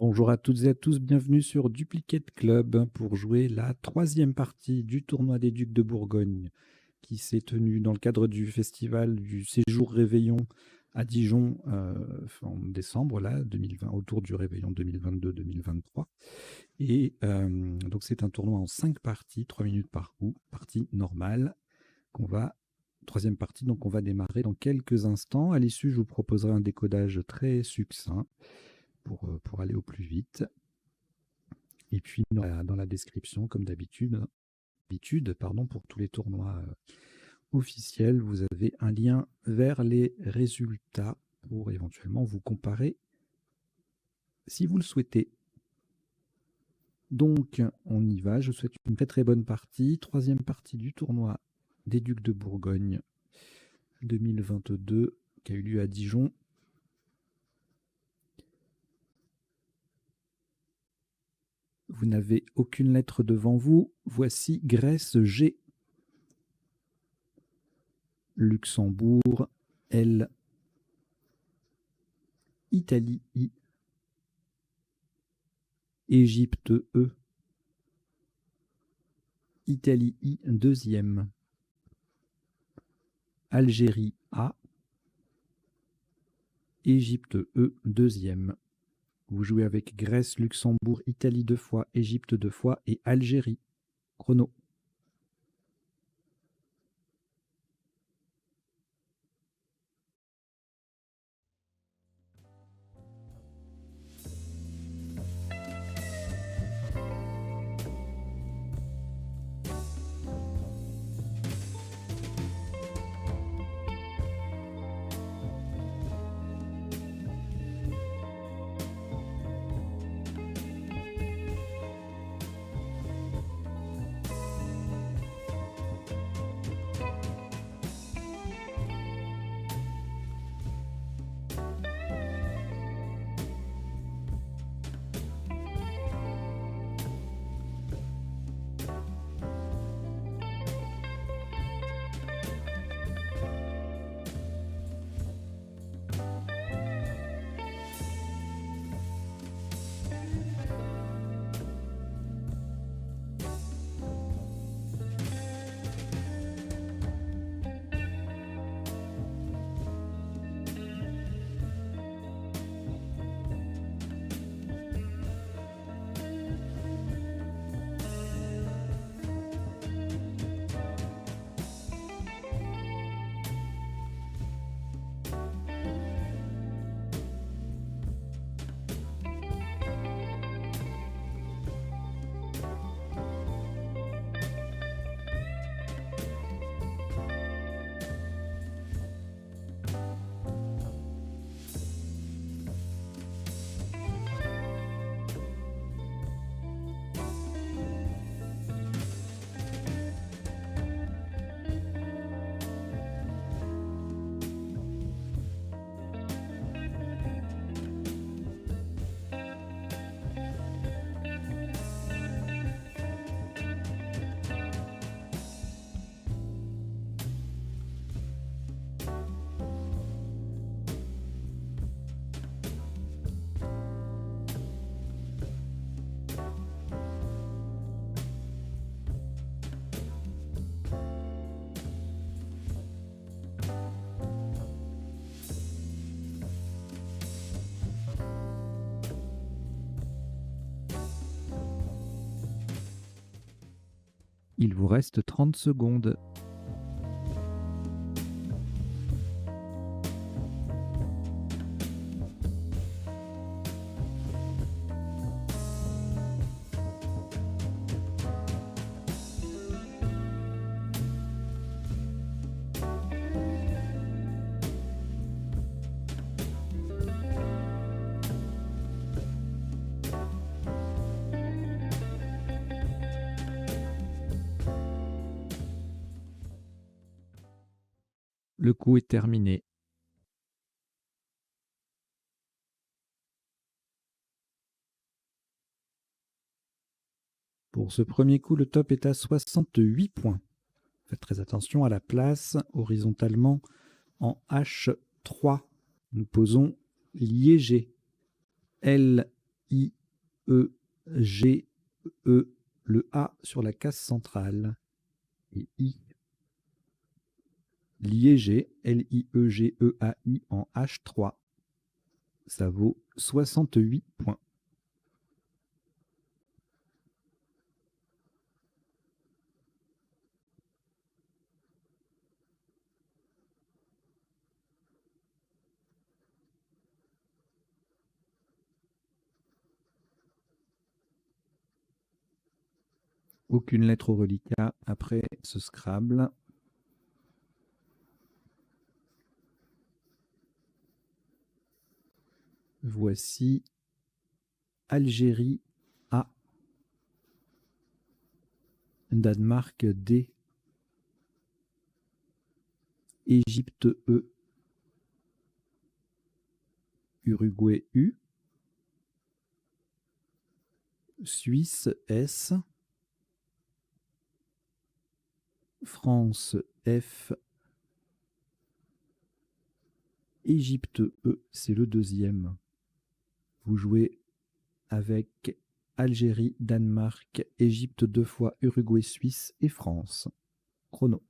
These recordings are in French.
Bonjour à toutes et à tous, bienvenue sur Duplicate Club pour jouer la troisième partie du tournoi des Ducs de Bourgogne qui s'est tenu dans le cadre du festival du séjour Réveillon à Dijon en décembre là, 2020, autour du Réveillon 2022-2023. Et donc c'est un tournoi en 5 parties, 3 minutes par coup, partie normale, troisième partie, donc on va démarrer dans quelques instants. À l'issue, je vous proposerai un décodage très succinct pour aller au plus vite. Et puis dans la description, comme d'habitude, pour tous les tournois officiels, vous avez un lien vers les résultats pour éventuellement vous comparer si vous le souhaitez. Donc, on y va. Je vous souhaite une très très bonne partie. Troisième partie du tournoi des Ducs de Bourgogne 2022 qui a eu lieu à Dijon. Vous n'avez aucune lettre devant vous. Voici Grèce G. Luxembourg L. Italie I. Égypte E. Italie I deuxième. Algérie A. Égypte E deuxième. Vous jouez avec Grèce, Luxembourg, Italie 2 fois, Égypte 2 fois et Algérie. Chrono. Il vous reste 30 secondes. Le coup est terminé. Pour ce premier coup, le top est à 68 points. Faites très attention à la place horizontalement en H3. Nous posons liégé. L, I, E, G, E, le A sur la case centrale, et I. Liégé, L-I-E-G-E-A-I en H3. Ça vaut 68 points. Aucune lettre au reliquat après ce Scrabble. Voici Algérie A, Danemark D, Égypte E, Uruguay U, Suisse S, France F, Égypte E, c'est le deuxième. Vous jouez avec Algérie, Danemark, Égypte 2 fois, Uruguay, Suisse et France. Chrono.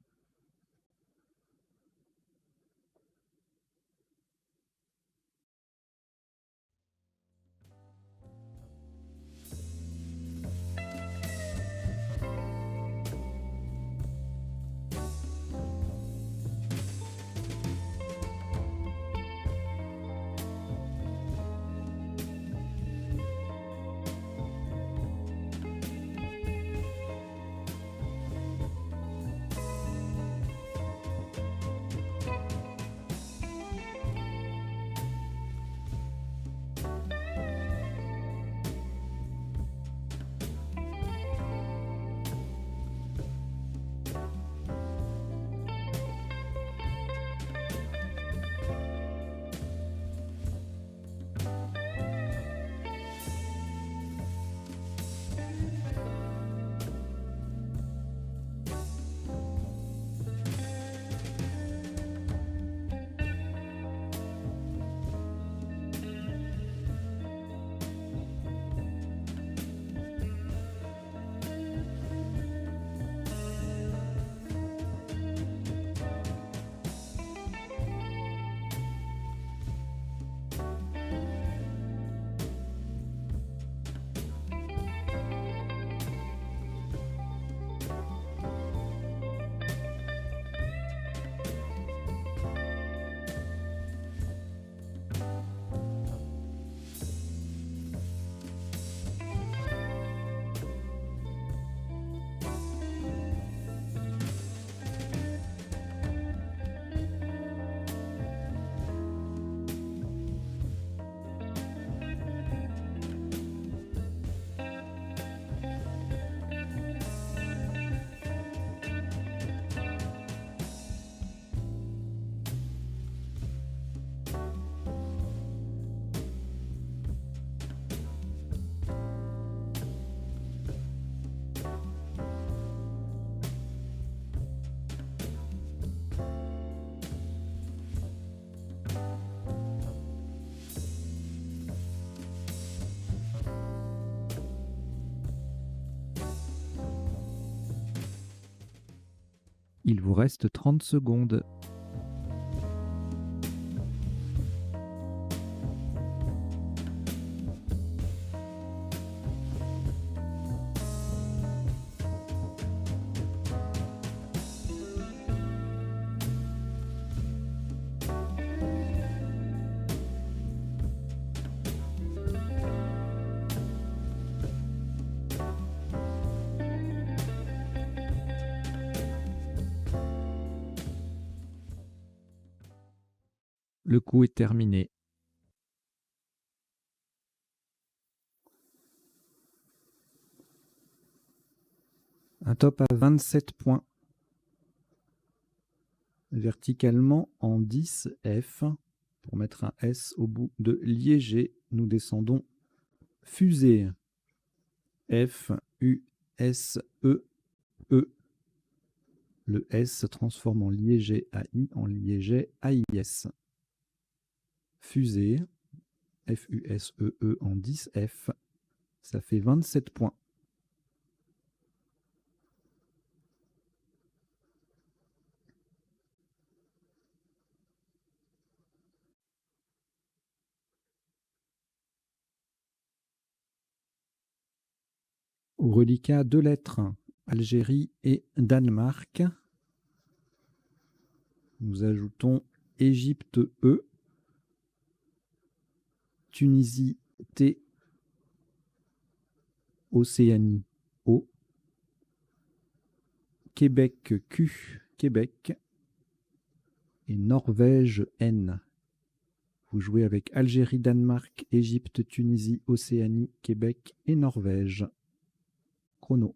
Il vous reste 30 secondes. Le coup est terminé. Un top à 27 points. Verticalement en 10 F. Pour mettre un S au bout de Liégé, nous descendons Fusée. F, U, S, E, E. Le S se transforme en Liégé AI, en Liégé AIS. Fusée. F-U-S-E-E en 10F. Ça fait 27 points. Au reliquat, 2 lettres, Algérie et Danemark. Nous ajoutons Égypte E, Tunisie T, Océanie O, Québec Q, Québec, et Norvège N. Vous jouez avec Algérie, Danemark, Égypte, Tunisie, Océanie, Québec et Norvège. Chrono.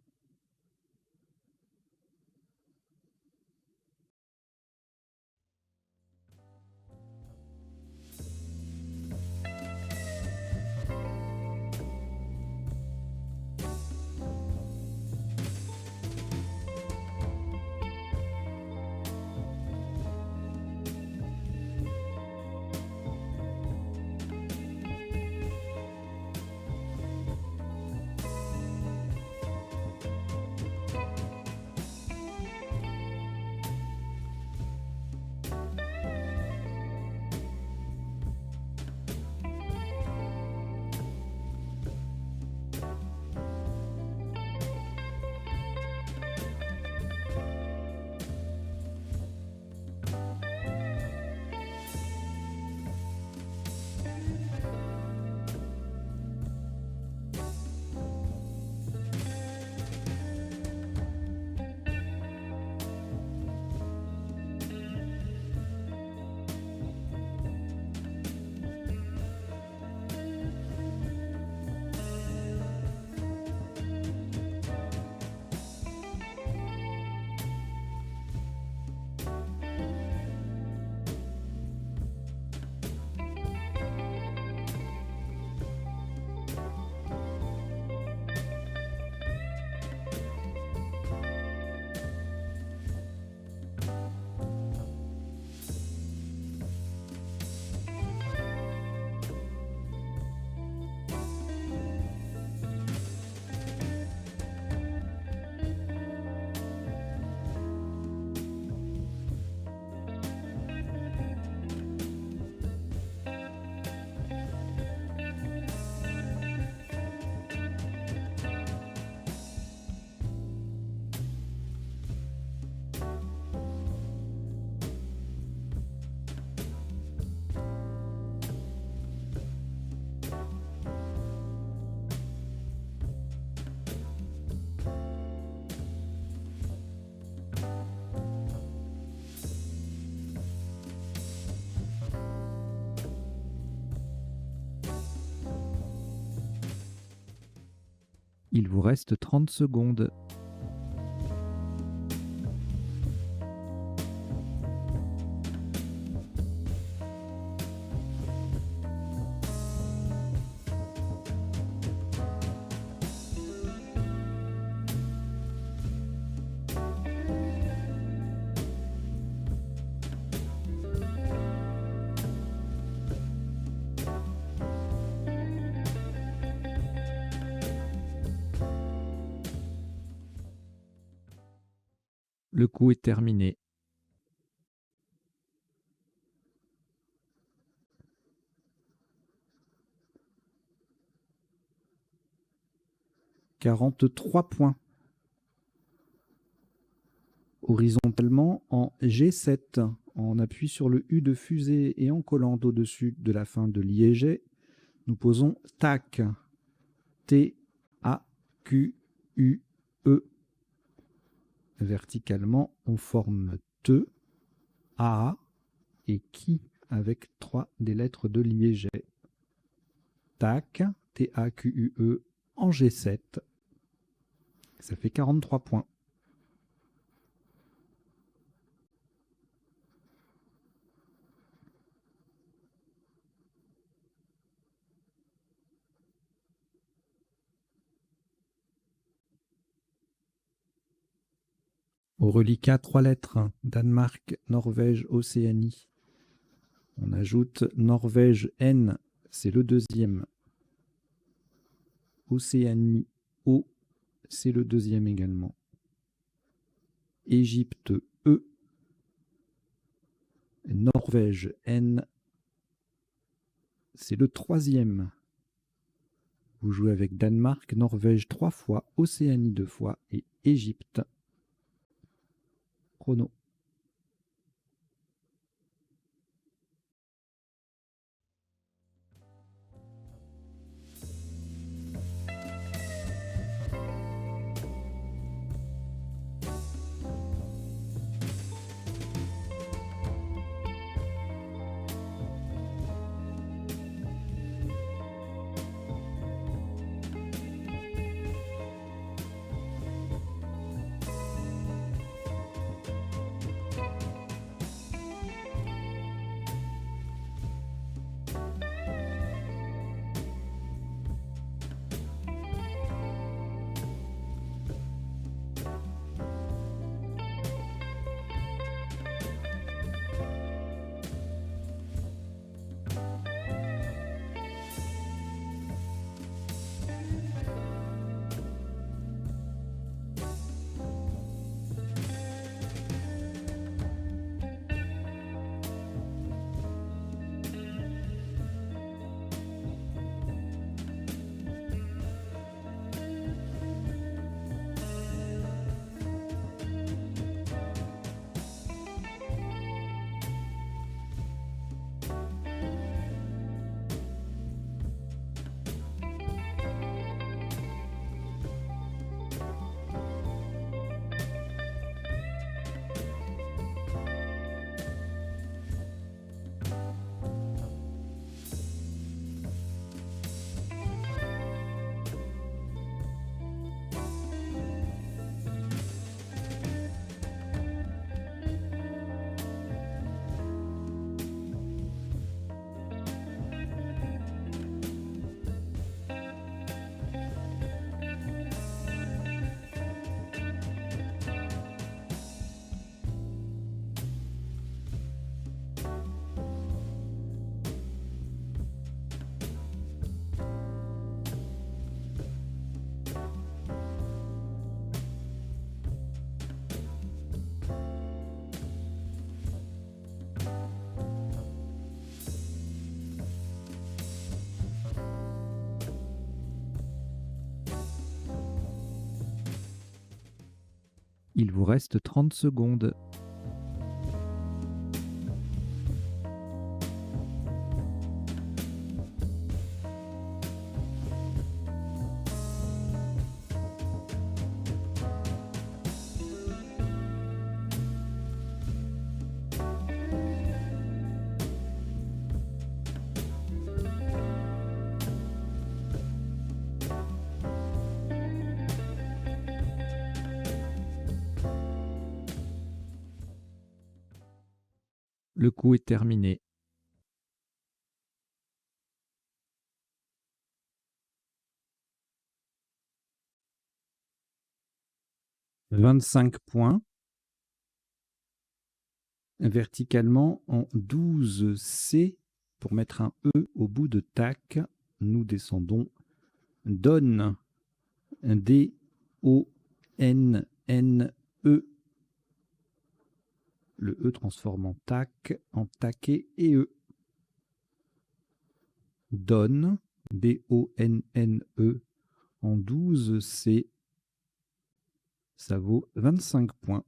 Il vous reste 30 secondes. Le coup est terminé. « 43 points. Horizontalement en G7, on appuie sur le U de fusée et en collant au-dessus de la fin de liéger, nous posons TAC. T-A-Q-U-E. Verticalement, on forme TE, A et qui avec 3 des lettres de liéger. TAC, T-A-Q-U-E en G7. Ça fait 43 points. Au reliquat, 3 lettres, Danemark, Norvège, Océanie. On ajoute Norvège N, c'est le deuxième. Océanie, O, c'est le deuxième également. Égypte, E. Norvège, N, c'est le troisième. Vous jouez avec Danemark, Norvège 3 fois, Océanie 2 fois et Égypte. Chrono. Il vous reste 30 secondes. Le coup est terminé. « 25 points. Verticalement en 12C pour mettre un E au bout de tac. Nous descendons. Donne. D-O-N-N-E. Le E transforme en tac, en taquet et E. Donne. D-O-N-N-E. En 12C. Ça vaut 25 points.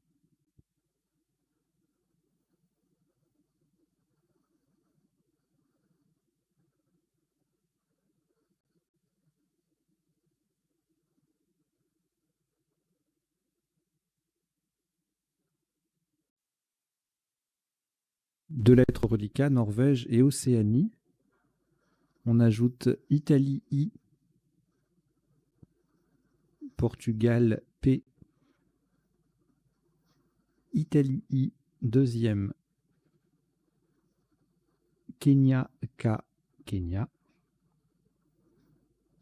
Deux lettres reliquats, Norvège et Océanie. On ajoute Italie I, Portugal P, Italie I, deuxième, Kenya K, Kenya,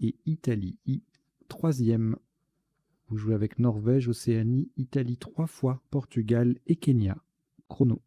et Italie I, troisième. Vous jouez avec Norvège, Océanie, Italie 3 fois, Portugal et Kenya. Chrono.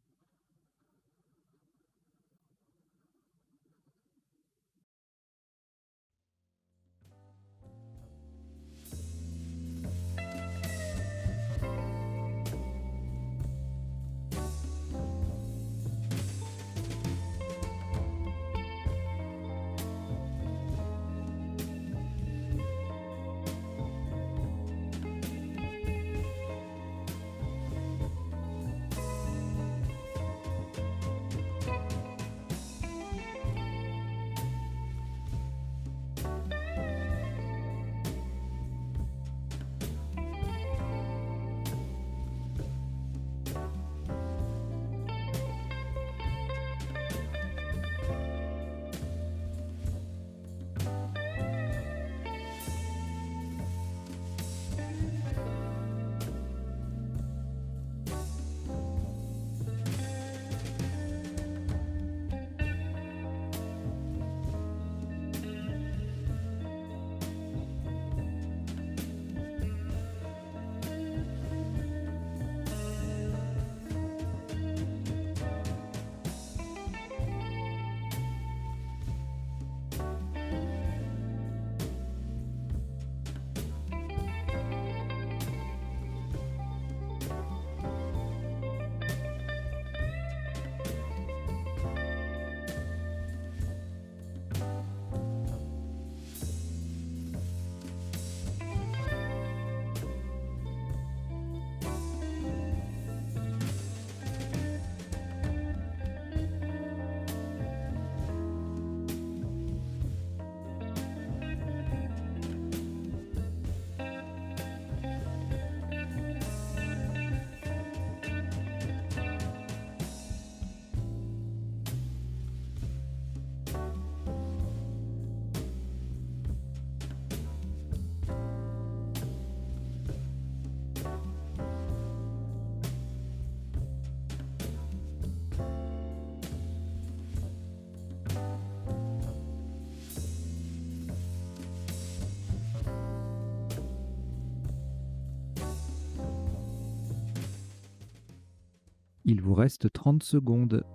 Il vous reste 30 secondes.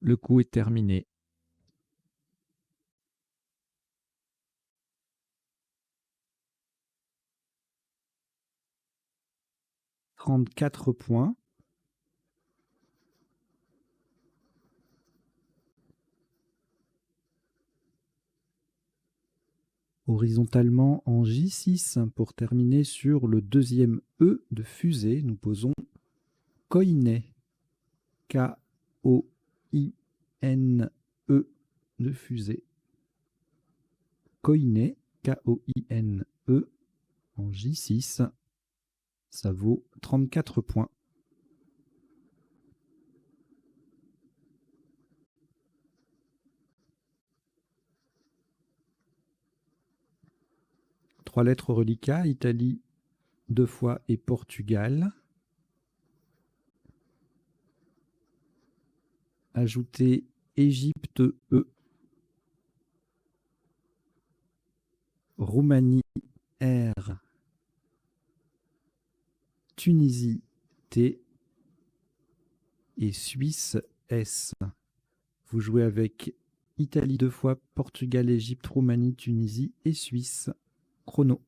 Le coup est terminé. « 34 points. Horizontalement en J6 pour terminer sur le deuxième E de fusée. Nous posons Koine. K-O-I-N-E de fusée. Koine, K-O-I-N-E en J6. Ça vaut 34 points. Trois lettres reliquats, Italie 2 fois et Portugal. Ajoutez Égypte E. Roumanie R. Tunisie T. Et Suisse S. Vous jouez avec Italie 2 fois, Portugal, Égypte, Roumanie, Tunisie et Suisse. Chrono.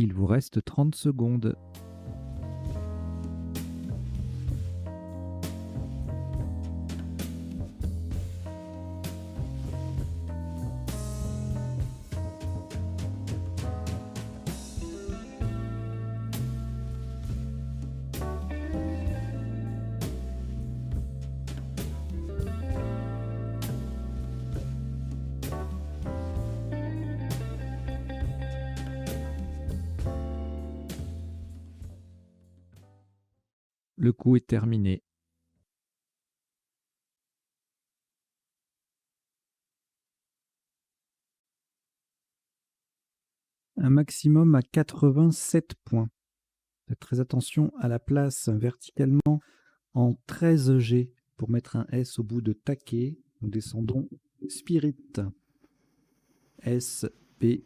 Il vous reste 30 secondes. Le coup est terminé. Un maximum à 87 points. Faites très attention à la place verticalement en 13G pour mettre un S au bout de taquet. Nous descendons Spirit. S-P-I-R-I-T-E.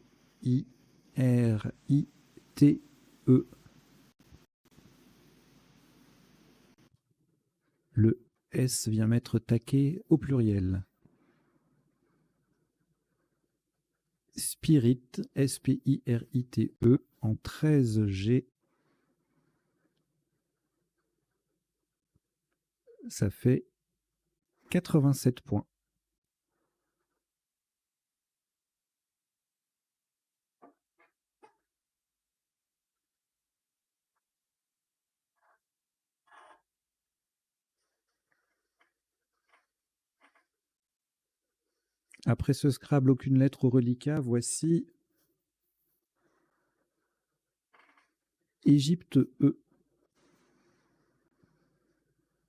Le S vient mettre taquet au pluriel. Spirit, S-P-I-R-I-T-E, en 13G. Ça fait 87 points. Après ce Scrabble, aucune lettre au reliquat. Voici Égypte E,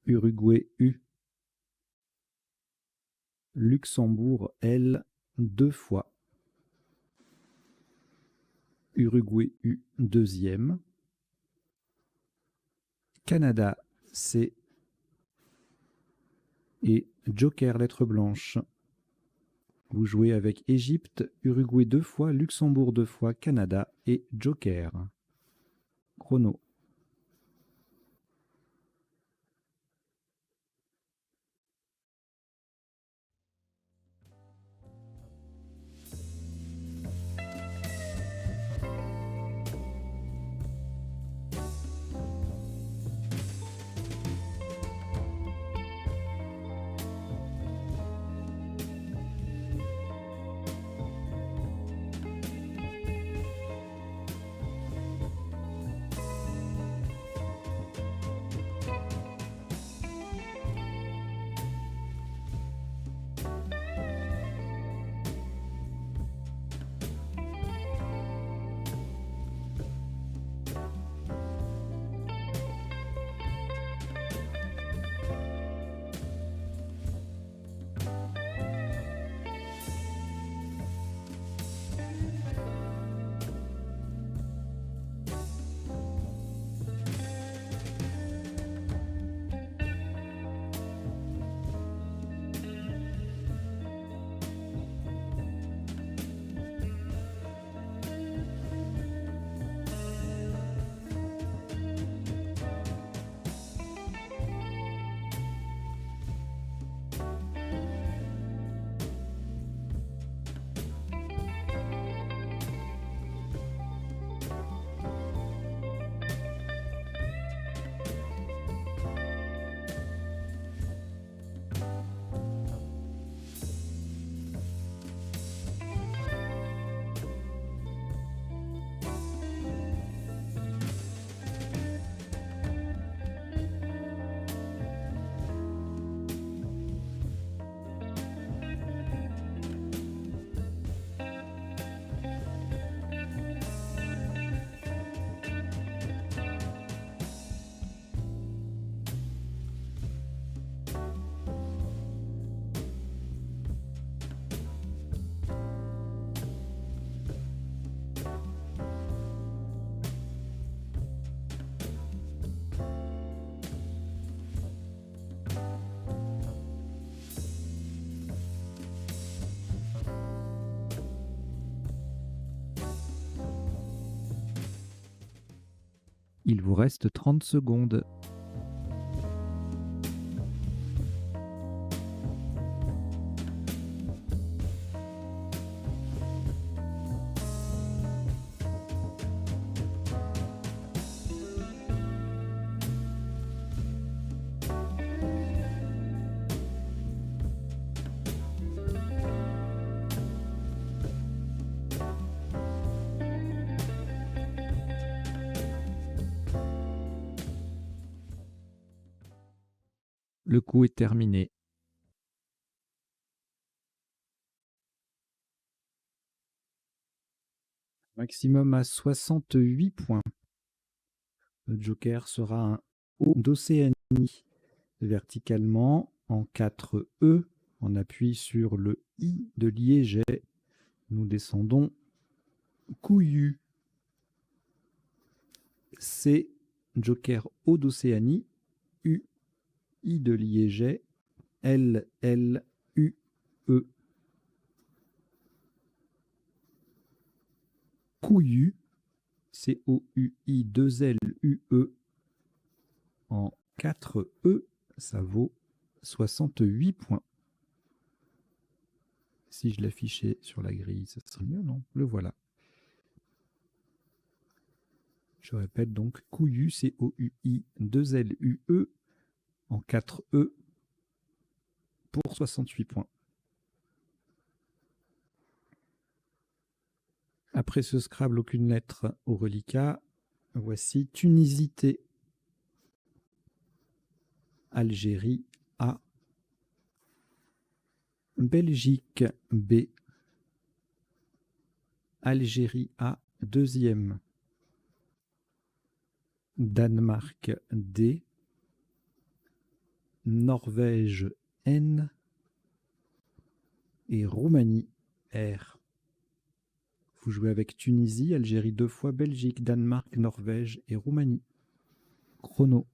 Uruguay U, Luxembourg L 2 fois, Uruguay U deuxième, Canada C et Joker lettre blanche. Vous jouez avec Égypte, Uruguay 2 fois, Luxembourg 2 fois, Canada et Joker. Chrono. Il vous reste 30 secondes. Le coup est terminé. Maximum à 68 points. Le Joker sera un O d'Océanie verticalement en 4E. On appuie sur le I de Liège. Nous descendons Couillu. C. Joker O d'Océanie. U. I de Liégeais. L. L. U. E. Couillu. C-O-U-I-2-L-U-E. En 4 E, ça vaut 68 points. Si je l'affichais sur la grille, ça serait mieux, non? Le voilà. Je répète donc, couillu, C-O-U-I-2-L-U-E, en 4 E, pour 68 points. Après ce Scrabble, aucune lettre au reliquat. Voici Tunisité. Algérie A. Belgique B. Algérie A, deuxième. Danemark D. Norvège N. Et Roumanie R. Vous jouez avec Tunisie, Algérie 2 fois, Belgique, Danemark, Norvège et Roumanie. Chrono.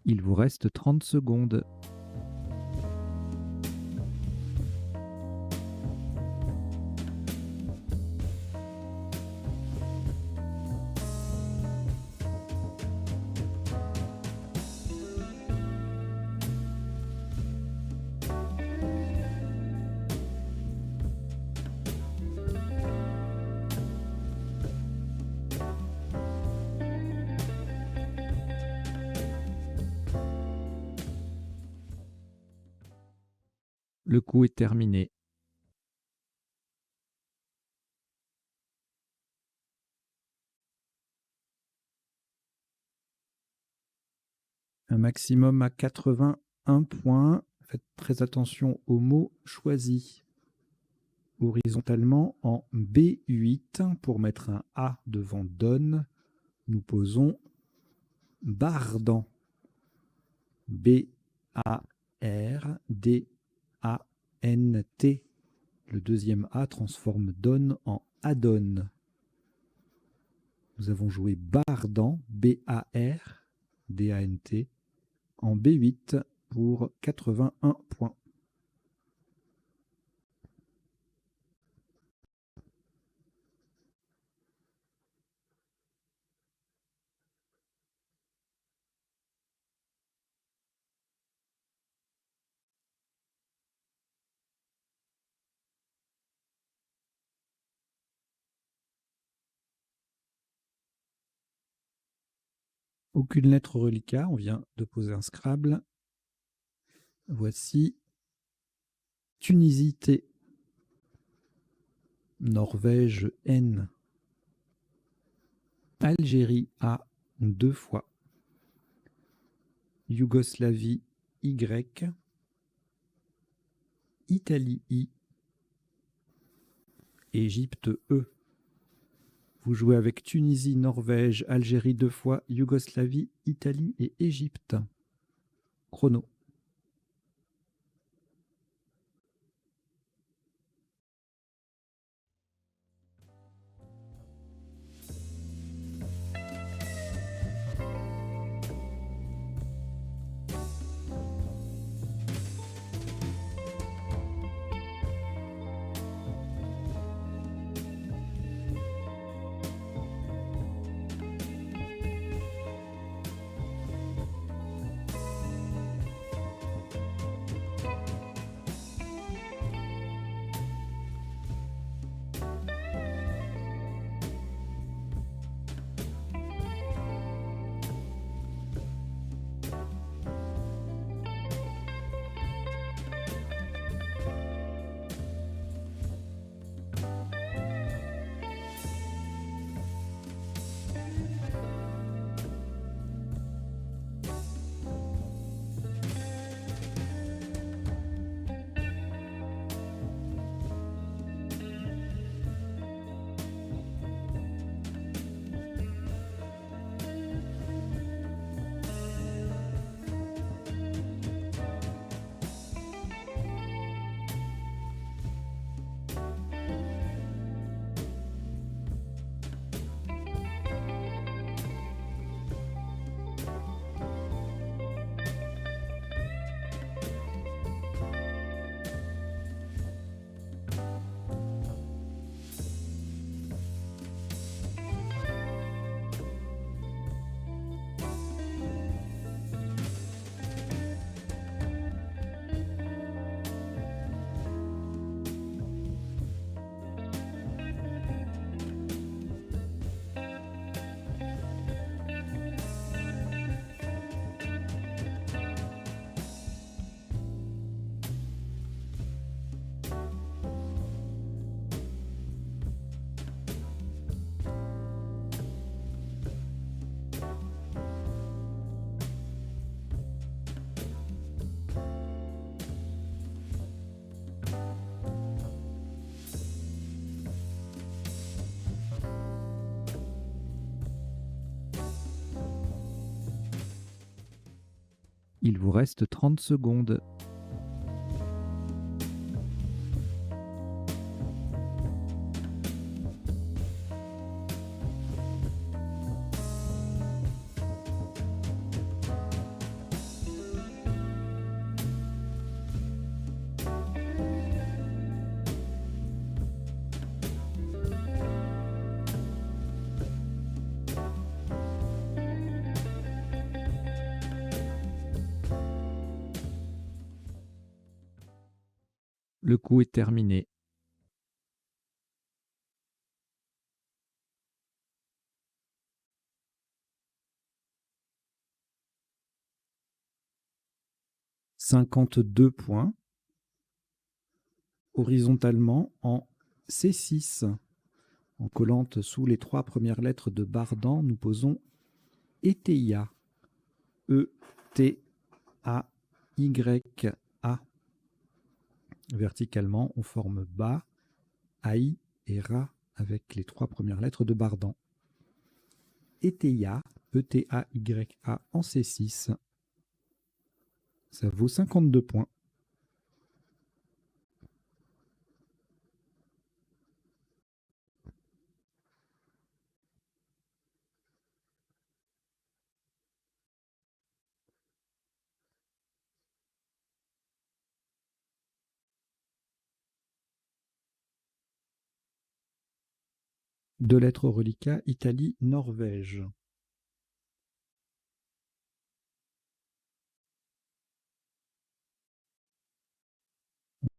Il vous reste 30 secondes. Le coup est terminé. Un maximum à 81 points. Faites très attention aux mots choisis. Horizontalement, en B8, pour mettre un A devant donne, nous posons Bardan. B-A-R-D-A-N-T. Le deuxième A transforme donne en adonne. Nous avons joué Bardan, B-A-R-D-A-N-T, en B8 pour 81 points. Aucune lettre reliquat, on vient de poser un Scrabble. Voici Tunisie T, Norvège N, Algérie A 2 fois, Yougoslavie Y, Italie I, Égypte E. Vous jouez avec Tunisie, Norvège, Algérie 2 fois, Yougoslavie, Italie et Égypte. Chrono. Il vous reste 30 secondes. Le coup est terminé. « 52 points. Horizontalement en C6. En collante sous les 3 premières lettres de Bardan, nous posons ETIA. E-T-A-Y-A. Verticalement, on forme Ba, Aï et Ra avec les 3 premières lettres de Bardan. ETIA, E-T-A-Y-A en C6. Ça vaut 52 points. Deux lettres au reliquat, Italie, Norvège.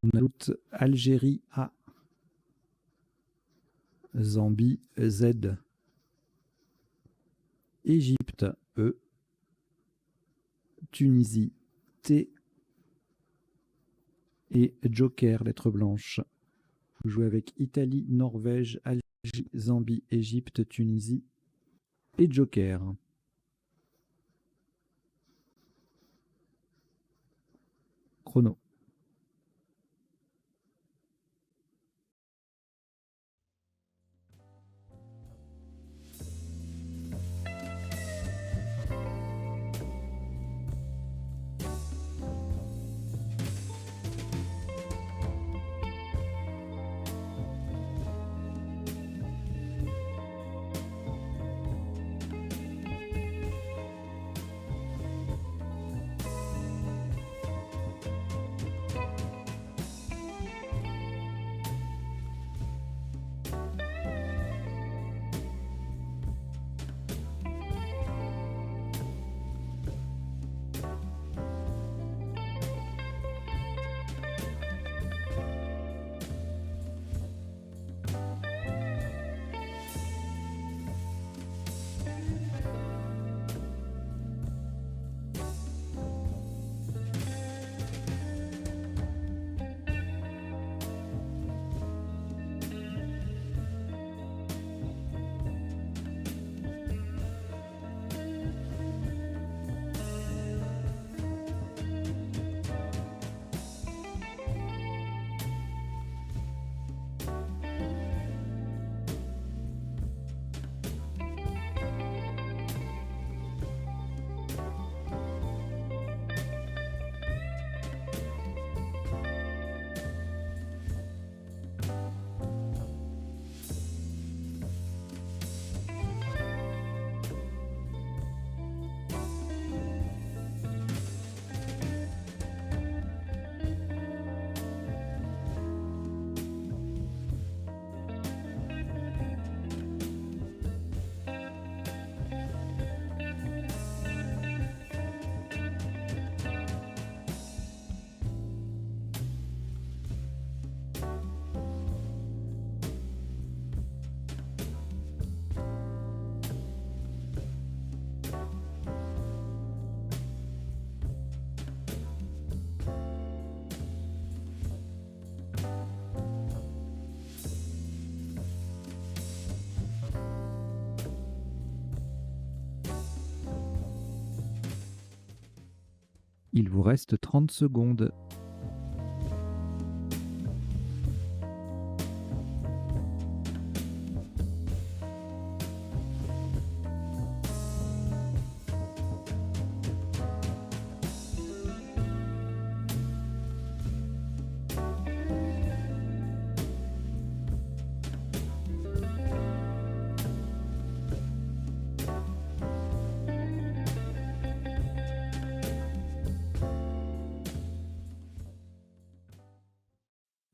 On ajoute Algérie, A. Zambie, Z. Égypte, E. Tunisie, T. Et Joker, lettre blanche. Vous jouez avec Italie, Norvège, Algérie, Zambie, Égypte, Tunisie et Joker. Chrono. Il vous reste 30 secondes.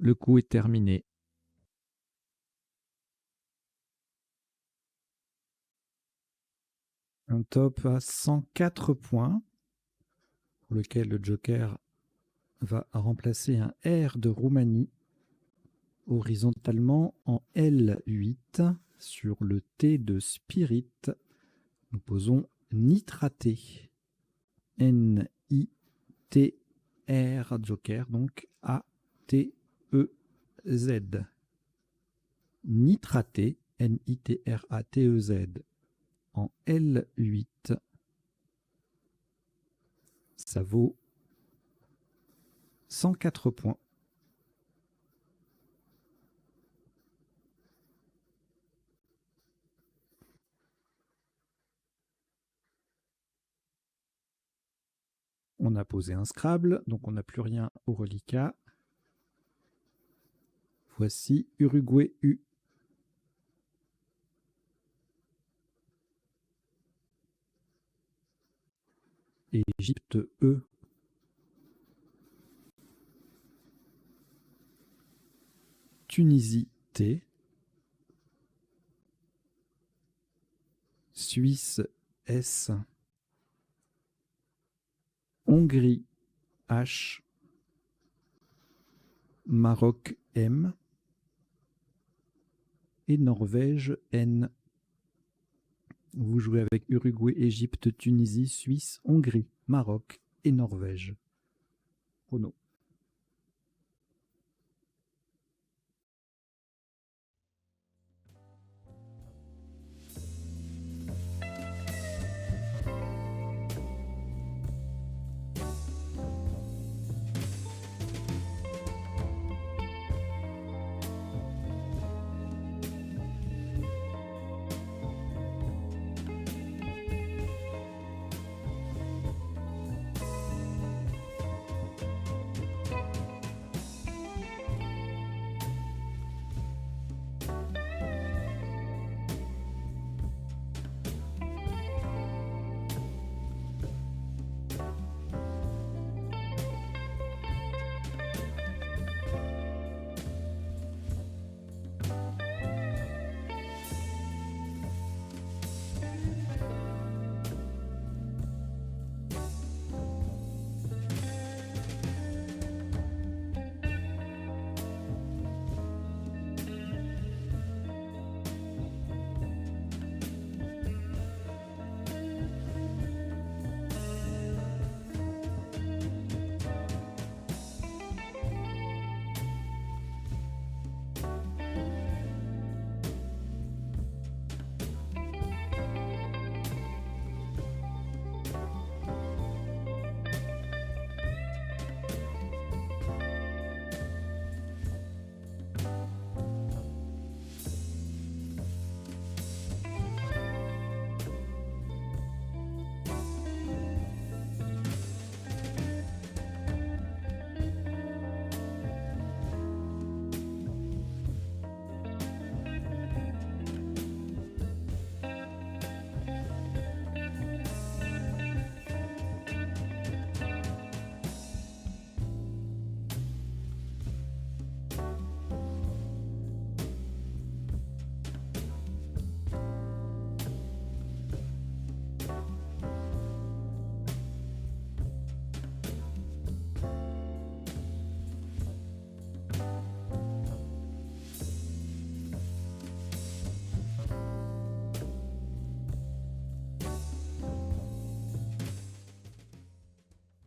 Le coup est terminé. Un top à 104 points, pour lequel le Joker va remplacer un R de Roumanie horizontalement en L8 sur le T de Spirit. Nous posons nitraté. N-I-T-R Joker, donc A-T-E-Z. Nitraté, N-I-T-R-A-T-E-Z, en L8. Ça vaut 104 points. On a posé un Scrabble, donc on n'a plus rien au reliquat. Voici Uruguay U. Égypte E. Tunisie T. Suisse, S. Hongrie, H. Maroc, M. Et Norvège, N. Vous jouez avec Uruguay, Égypte, Tunisie, Suisse, Hongrie, Maroc et Norvège. Chrono.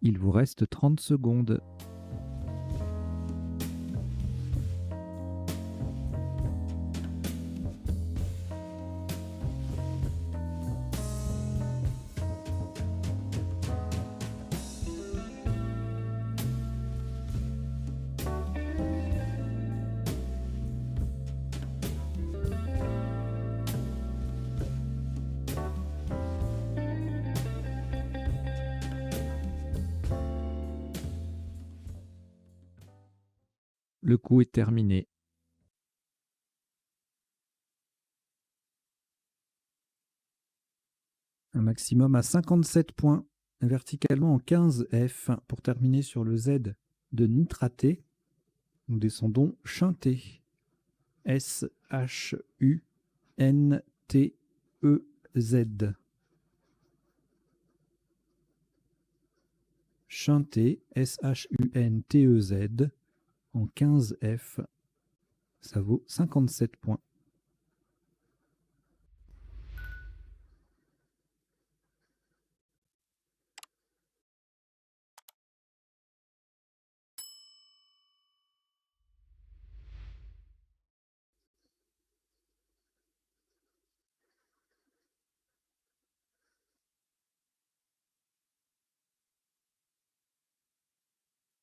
Il vous reste 30 secondes. Le coup est terminé. Un maximum à 57 points, verticalement en 15 F pour terminer sur le Z de Nitraté. Nous descendons Chunté. S-H-U-N-T-E-Z. Chunté, S-H-U-N-T-E-Z. En 15 F, ça vaut 57 points.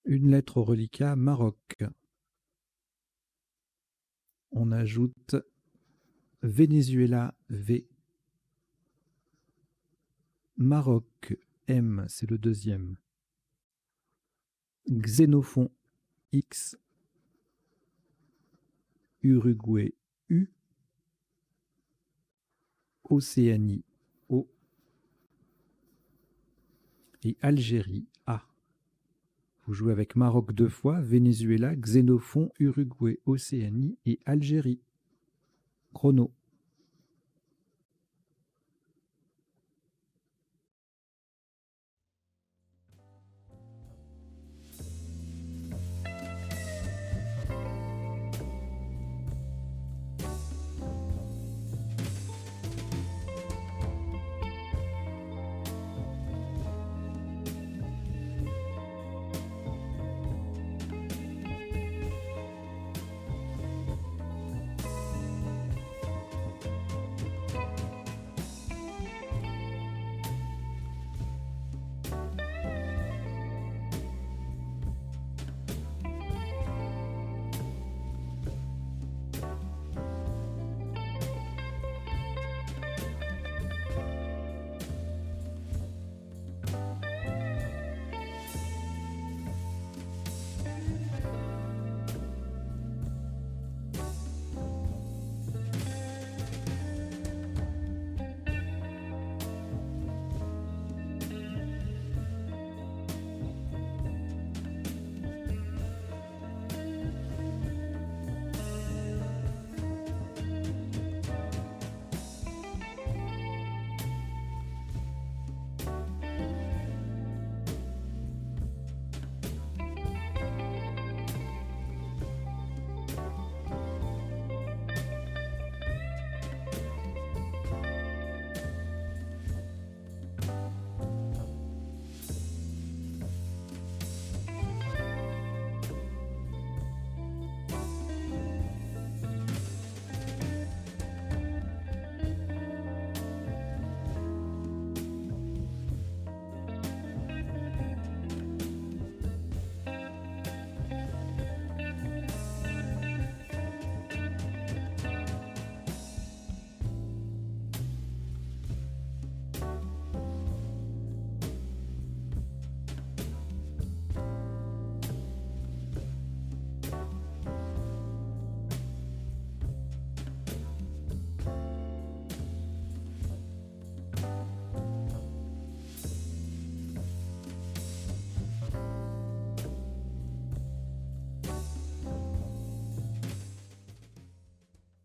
Une lettre au reliquat Maroc. On ajoute Venezuela V. Maroc M, c'est le deuxième. Xénophon X. Uruguay U. Océanie O. Et Algérie A. Vous jouez avec Maroc 2 fois, Venezuela, Xénophon, Uruguay, Océanie et Algérie. Chrono.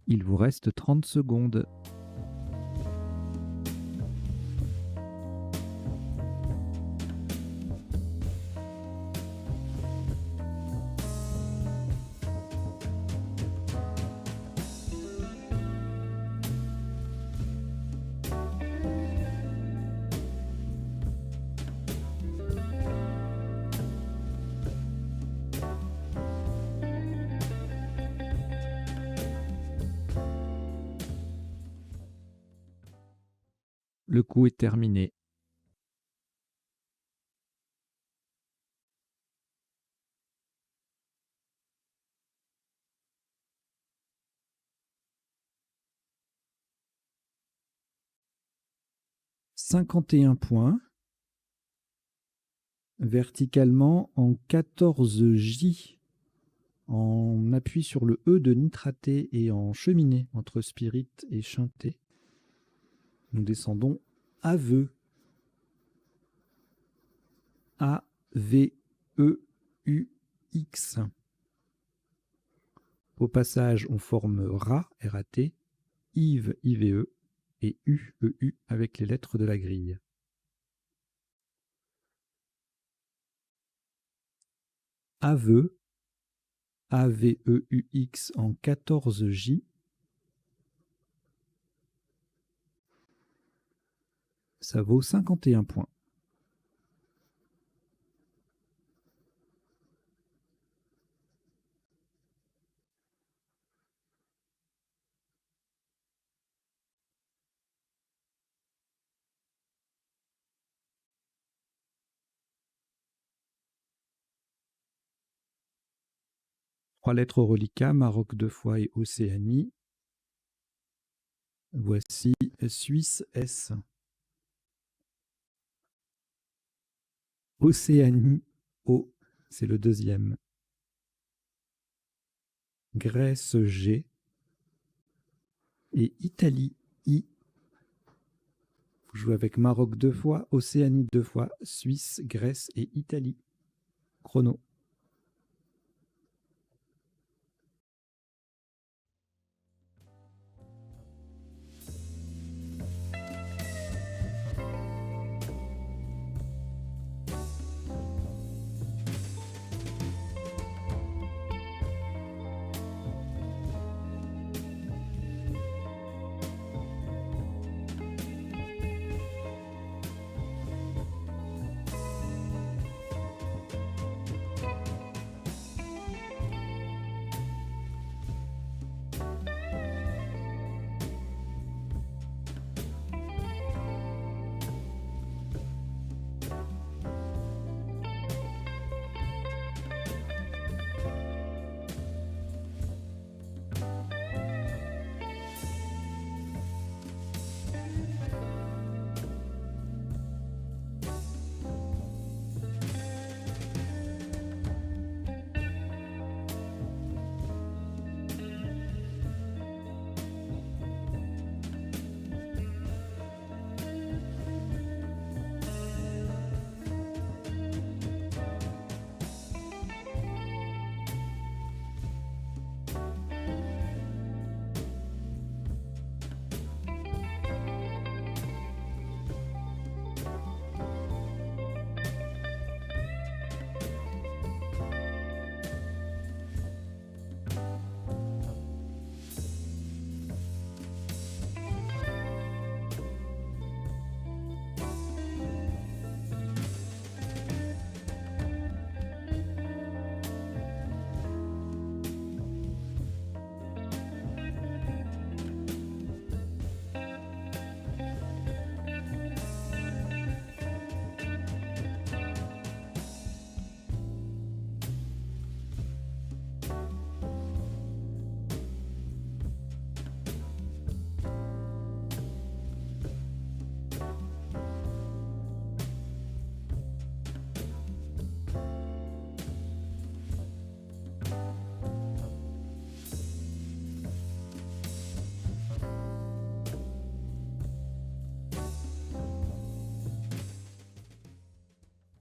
Il vous reste 30 secondes. Le coup est terminé. « 51 points. Verticalement en 14J. En appui sur le E de nitraté et en cheminée entre spirit et chinté. Nous descendons aveu. A-V-E-U-X. Au passage, on forme RA, R-A-T, Yves, I-V-E, et U-E-U avec les lettres de la grille. Aveu, A-V-E-U-X en 14J. Ça vaut 51 points. Trois lettres au reliquat, Maroc 2 fois et Océanie. Voici Suisse S. Océanie O, c'est le deuxième. Grèce G. Et Italie I. Vous jouez avec Maroc 2 fois, Océanie 2 fois, Suisse, Grèce et Italie. Chrono.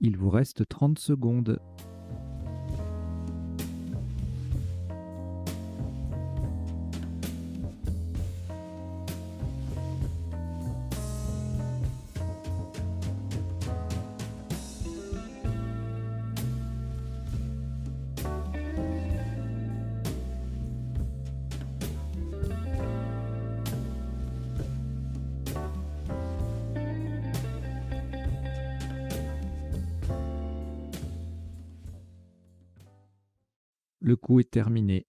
Il vous reste 30 secondes. Le coup est terminé.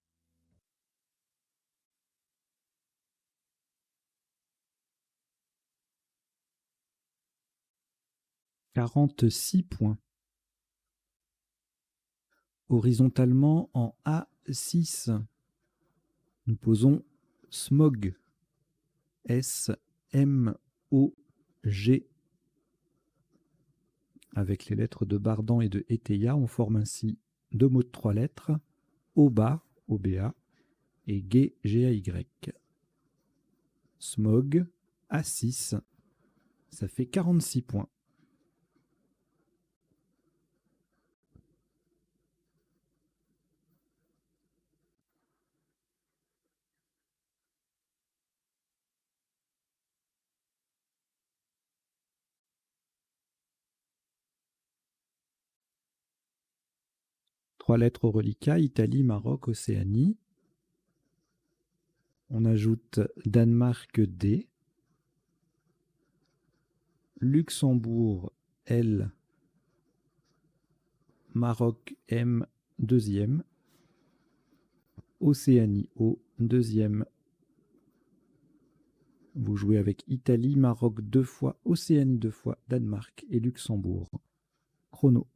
« 46 points. Horizontalement en A6, nous posons Smog. S-M-O-G. Avec les lettres de Bardan et de Eteia, on forme ainsi deux mots de 3 lettres, Oba, O-B-A, et G, G-A-Y. Smog, A6, ça fait 46 points. Trois lettres au reliquat, Italie, Maroc, Océanie. On ajoute Danemark D, Luxembourg L, Maroc M, deuxième, Océanie O, deuxième. Vous jouez avec Italie, Maroc 2 fois, Océanie 2 fois, Danemark et Luxembourg. Chrono.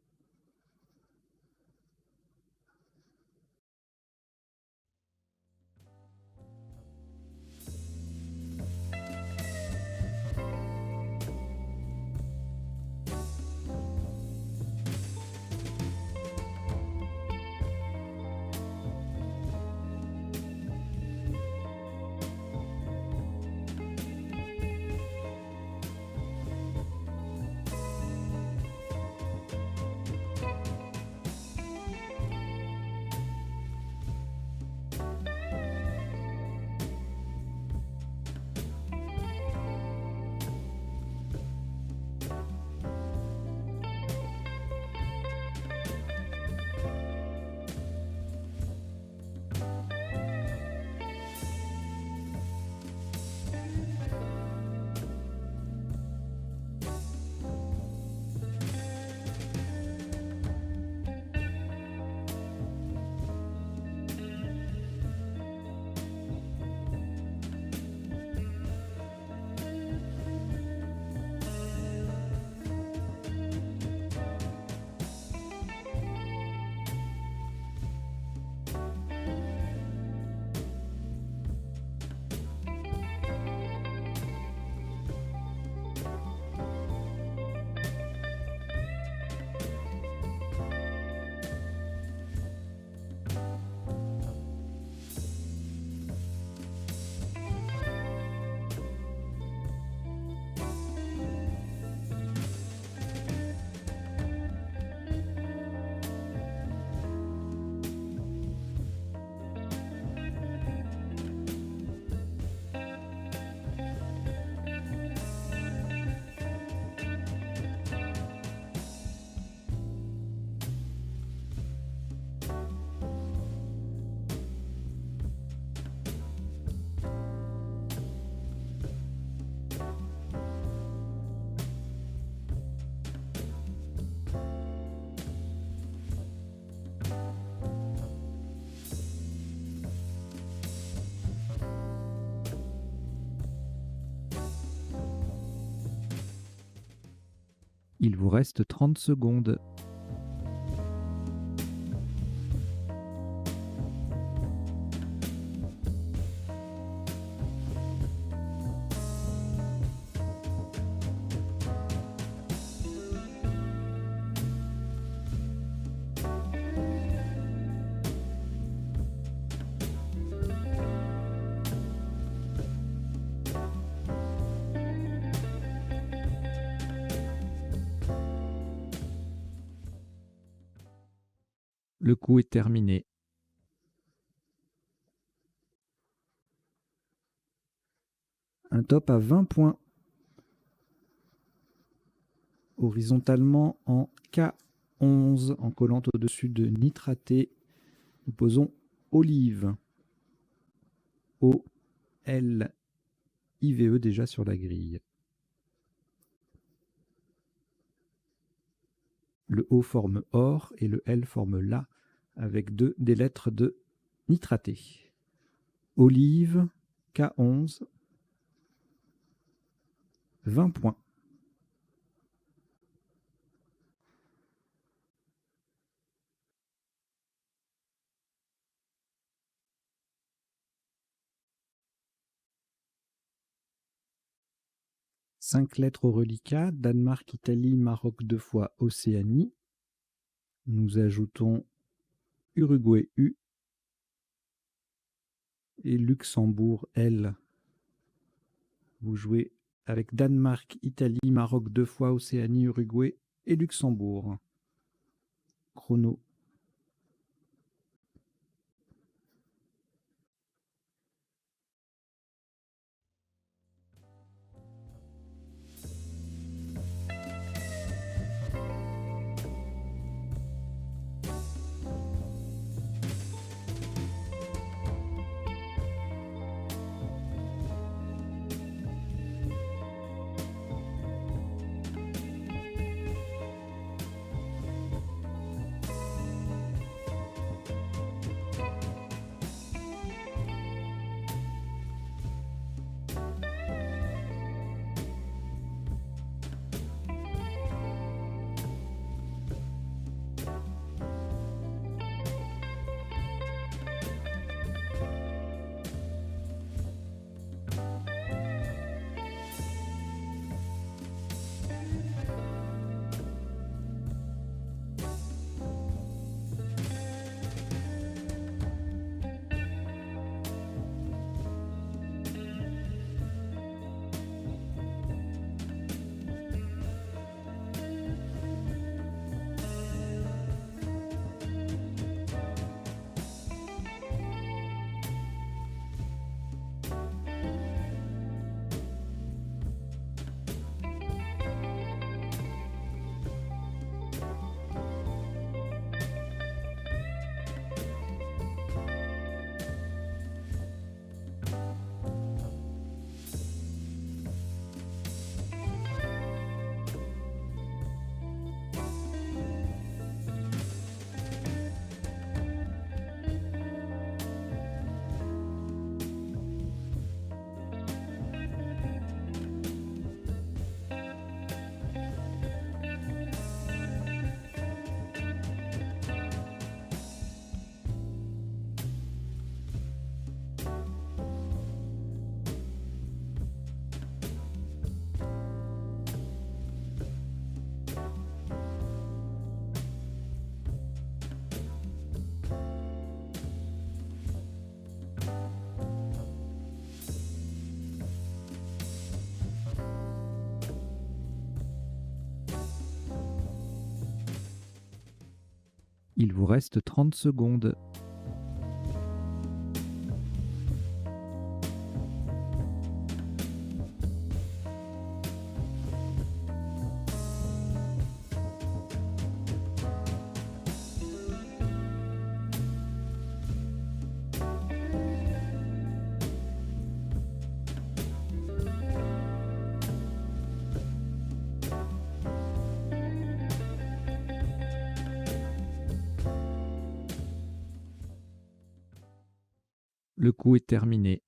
Il vous reste 30 secondes. Le coup est terminé. Un top à 20 points. Horizontalement en K11, en collant au-dessus de nitraté, nous posons Olive. O-L-I-V-E déjà sur la grille. Le O forme OR et le L forme LA avec des lettres de nitraté. Olive, K11, 20 points. Cinq lettres au reliquat, Danemark, Italie, Maroc 2 fois, Océanie. Nous ajoutons Uruguay U et Luxembourg L. Vous jouez avec Danemark, Italie, Maroc 2 fois, Océanie, Uruguay et Luxembourg. Chrono. Il vous reste 30 secondes. Le coup est terminé.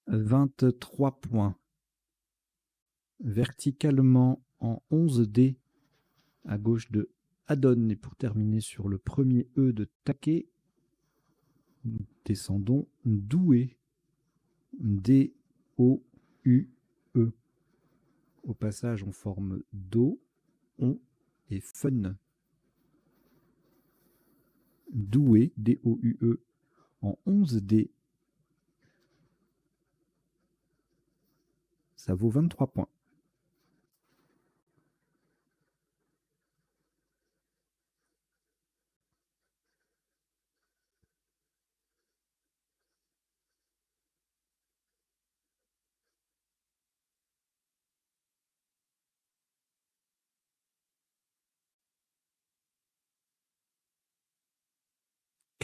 « 23 points. Verticalement en 11D à gauche de Adon. Et pour terminer sur le premier E de Take, nous descendons Doué. D-O-U-E. Au passage, on forme Do, On et Fun. Doué, D-O-U-E, en 11D. Ça vaut 23 points.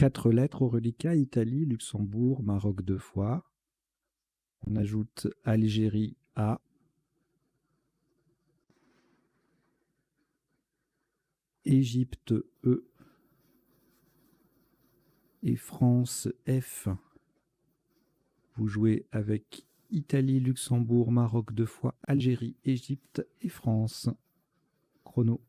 « 4 lettres au reliquat, Italie, Luxembourg, Maroc 2 fois. On ajoute Algérie A. Égypte E. Et France F. Vous jouez avec Italie, Luxembourg, Maroc 2 fois, Algérie, Égypte et France. Chrono.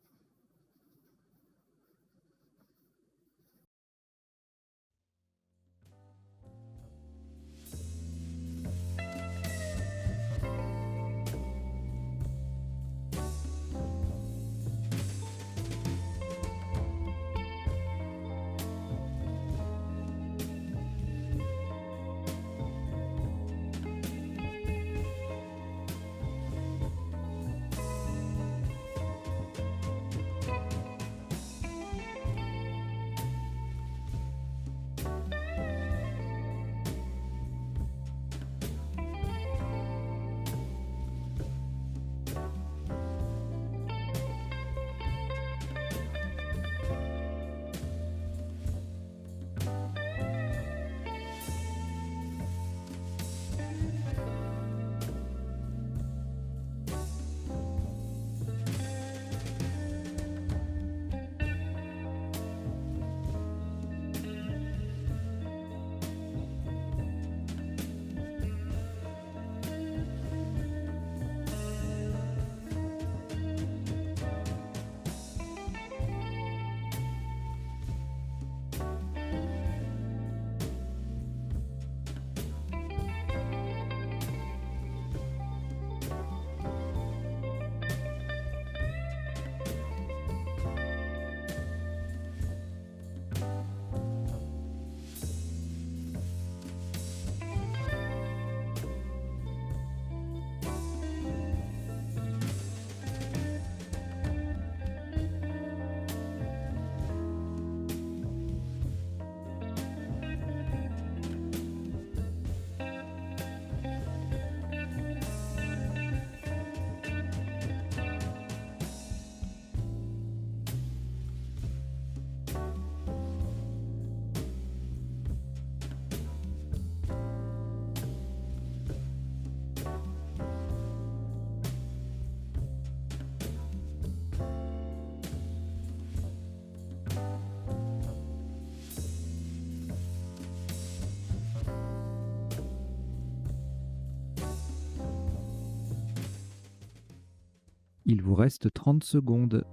Il vous reste 30 secondes.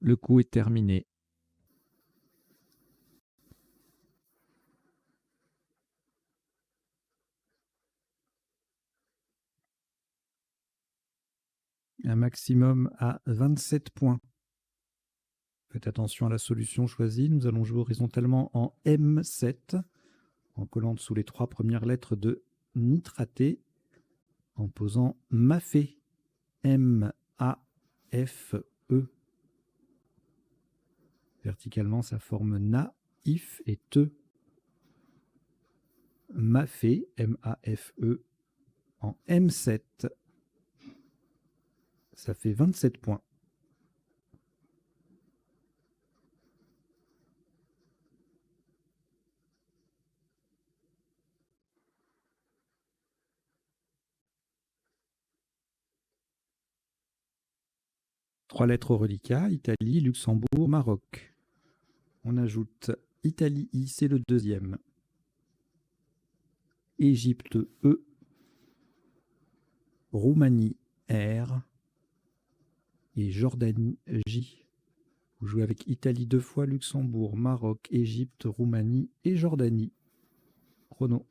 Le coup est terminé. Un maximum à 27 points. Faites attention à la solution choisie. Nous allons jouer horizontalement en M7, en collant sous les 3 premières lettres de nitraté, en posant Mafé, M-A-F-E. Verticalement, ça forme Na, If et Te. Mafé, M-A-F-E, en M7. Ça fait 27 points. Trois lettres au reliquat, Italie, Luxembourg, Maroc. On ajoute Italie I, c'est le deuxième. Égypte E. Roumanie R. Et Jordanie J. Vous jouez avec Italie 2 fois, Luxembourg, Maroc, Égypte, Roumanie et Jordanie. Chrono.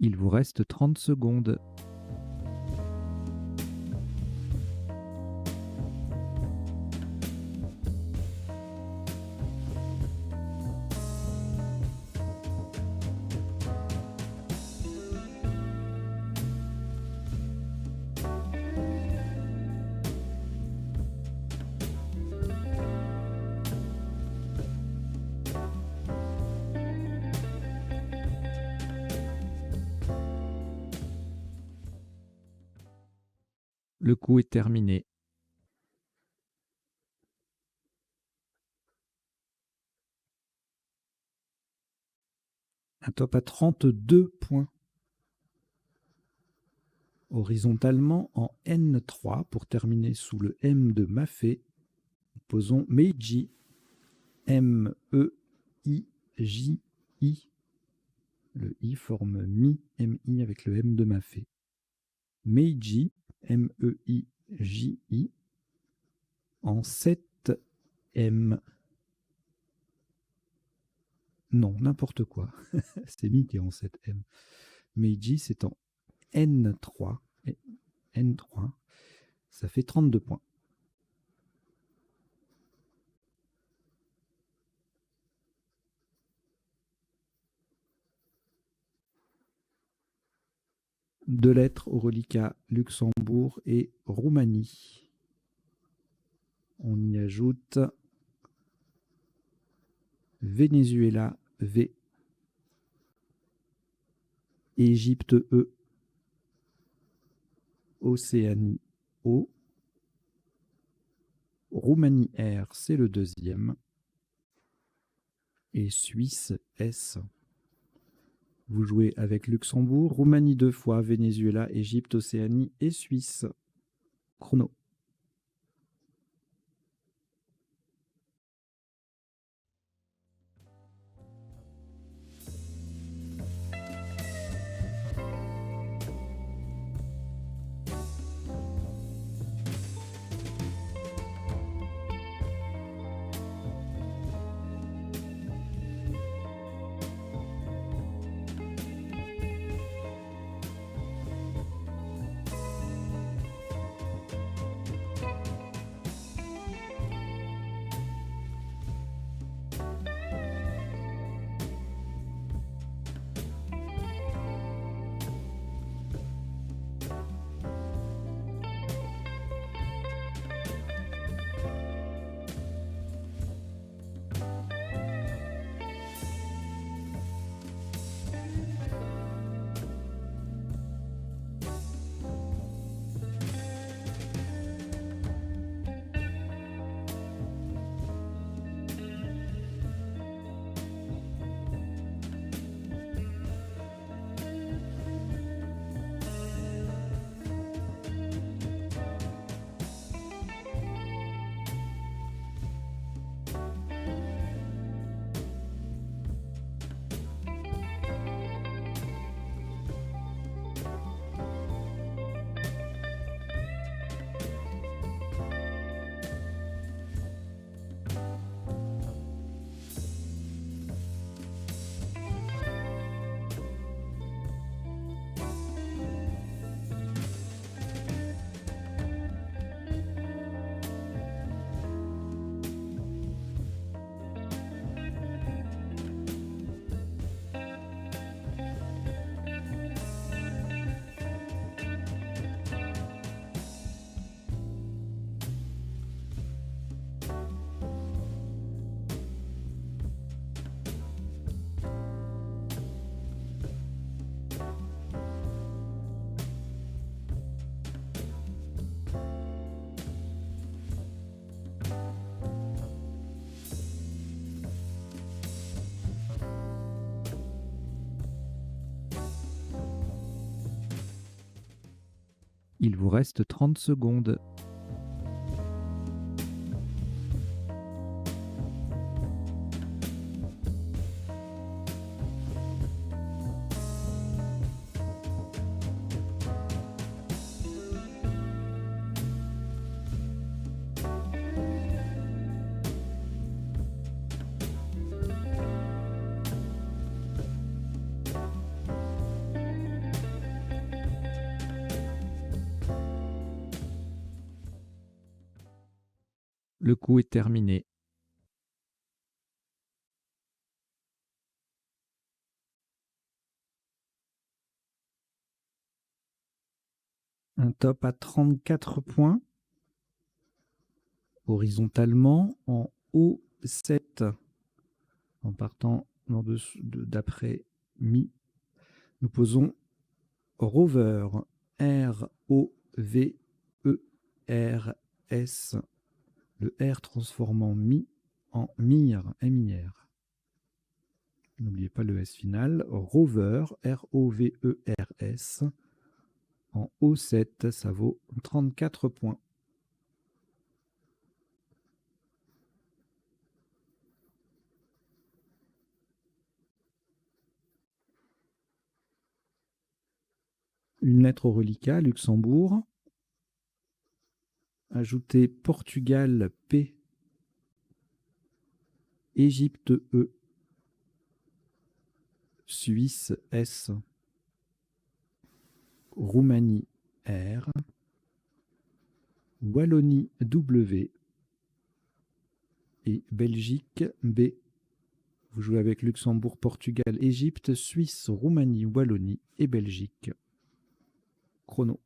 Il vous reste 30 secondes. Le coup est terminé. Un top à 32 points. Horizontalement en N3 pour terminer sous le M de Maffei. Posons Meiji. M-E-I-J-I. Le I forme Mi, M-I avec le M de Maffei. Meiji, M-E-I-J-I, en 7M. Non, n'importe quoi. C'est Mi qui est en 7M. Meiji, c'est en N3. Et N3, ça fait 32 points. Deux lettres au reliquat Luxembourg et Roumanie. On y ajoute Venezuela, V. Égypte, E. Océanie, O. Roumanie, R, c'est le deuxième. Et Suisse, S. Vous jouez avec Luxembourg, Roumanie 2 fois, Venezuela, Égypte, Océanie et Suisse. Chrono. Il vous reste 30 secondes. Le coup est terminé. Un top à 34 points. Horizontalement en O7. En partant d'après Mi, nous posons Rover. R-O-V-E-R-S. Le R transformant Mi en Mire, M-I-R. N'oubliez pas le S final. Rover, R-O-V-E-R-S. En O7, ça vaut 34 points. Une lettre au reliquat, Luxembourg. Ajoutez Portugal, P. Égypte, E. Suisse, S. Roumanie, R. Wallonie, W. Et Belgique, B. Vous jouez avec Luxembourg, Portugal, Égypte, Suisse, Roumanie, Wallonie et Belgique. Chrono.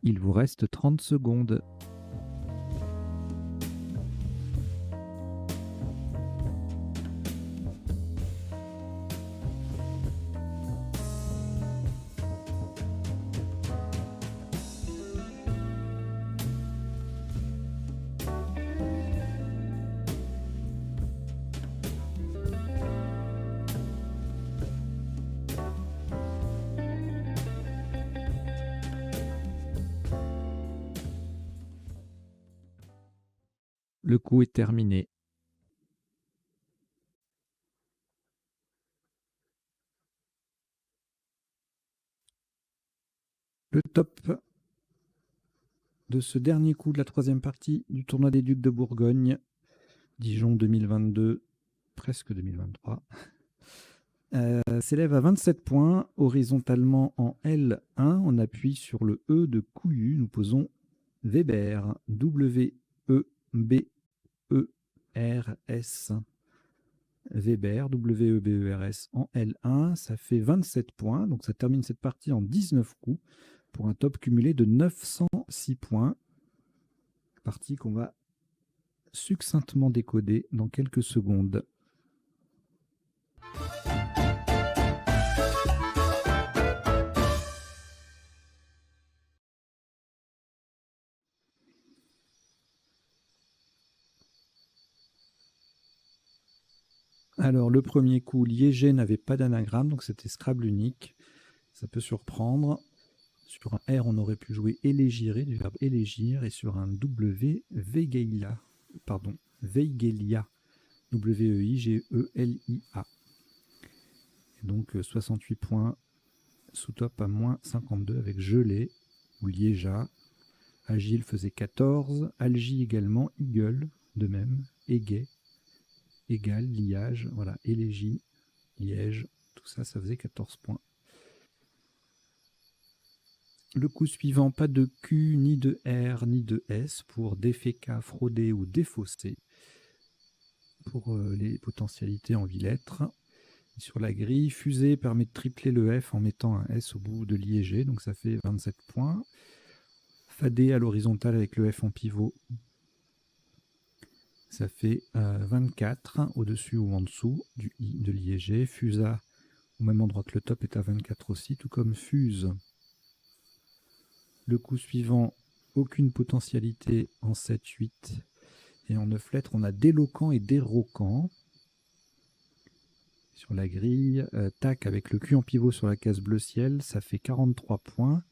Il vous reste 30 secondes. Le coup est terminé. Le top de ce dernier coup de la troisième partie du tournoi des Ducs de Bourgogne, Dijon 2022, presque 2023, s'élève à 27 points, horizontalement en L1. On appuie sur le E de Couillu. Nous posons Weber, W-E-B-E-R-S. Weber, W-E-B-E-R-S en L1, ça fait 27 points, donc ça termine cette partie en 19 coups pour un top cumulé de 906 points. Partie qu'on va succinctement décoder dans quelques secondes. Alors, le premier coup, Liégé n'avait pas d'anagramme, donc c'était Scrabble unique. Ça peut surprendre. Sur un R, on aurait pu jouer élégirer, du verbe élégir, et sur un W, Weigelia. Pardon, Weigelia. W-E-I-G-E-L-I-A. Et donc, 68 points sous top à moins 52 avec Gelé ou Liégeat. Agile faisait 14. Algie également. Eagle, de même. Égay. Égal, liage, voilà, élégie, liège, tout ça, ça faisait 14 points. Le coup suivant, pas de Q, ni de R, ni de S pour déféca, frauder ou défausser pour les potentialités en 8 lettres. Sur la grille, fusée permet de tripler le F en mettant un S au bout de liégé, donc ça fait 27 points. Fadé à l'horizontale avec le F en pivot, ça fait 24 au-dessus ou en dessous du I de liégé. Fusa au même endroit que le top est à 24 aussi, tout comme fuse. Le coup suivant, aucune potentialité en 7, 8 et en 9 lettres. On a déloquent et déroquent. Sur la grille, tac avec le Q en pivot sur la case bleu ciel, ça fait 43 points.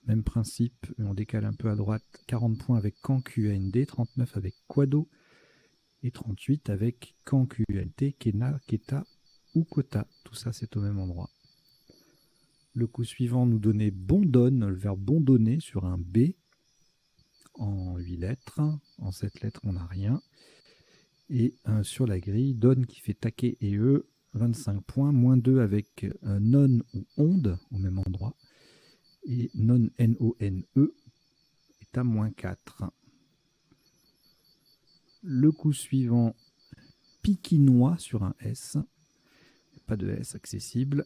Même principe, on décale un peu à droite, 40 points avec quand QAND, 39 avec quado et 38 avec quand QNT, Kena, Keta ou Kota. Tout ça c'est au même endroit. Le coup suivant nous donnait bondonne, le verbe bondonner sur un B en 8 lettres. En 7 lettres, on n'a rien. Et sur la grille, donne qui fait taquet et E, 25 points, moins 2 avec non ou onde au même endroit. Et non, N-O-N-E, est à moins 4. Le coup suivant, piquinois sur un S. Pas de S accessible.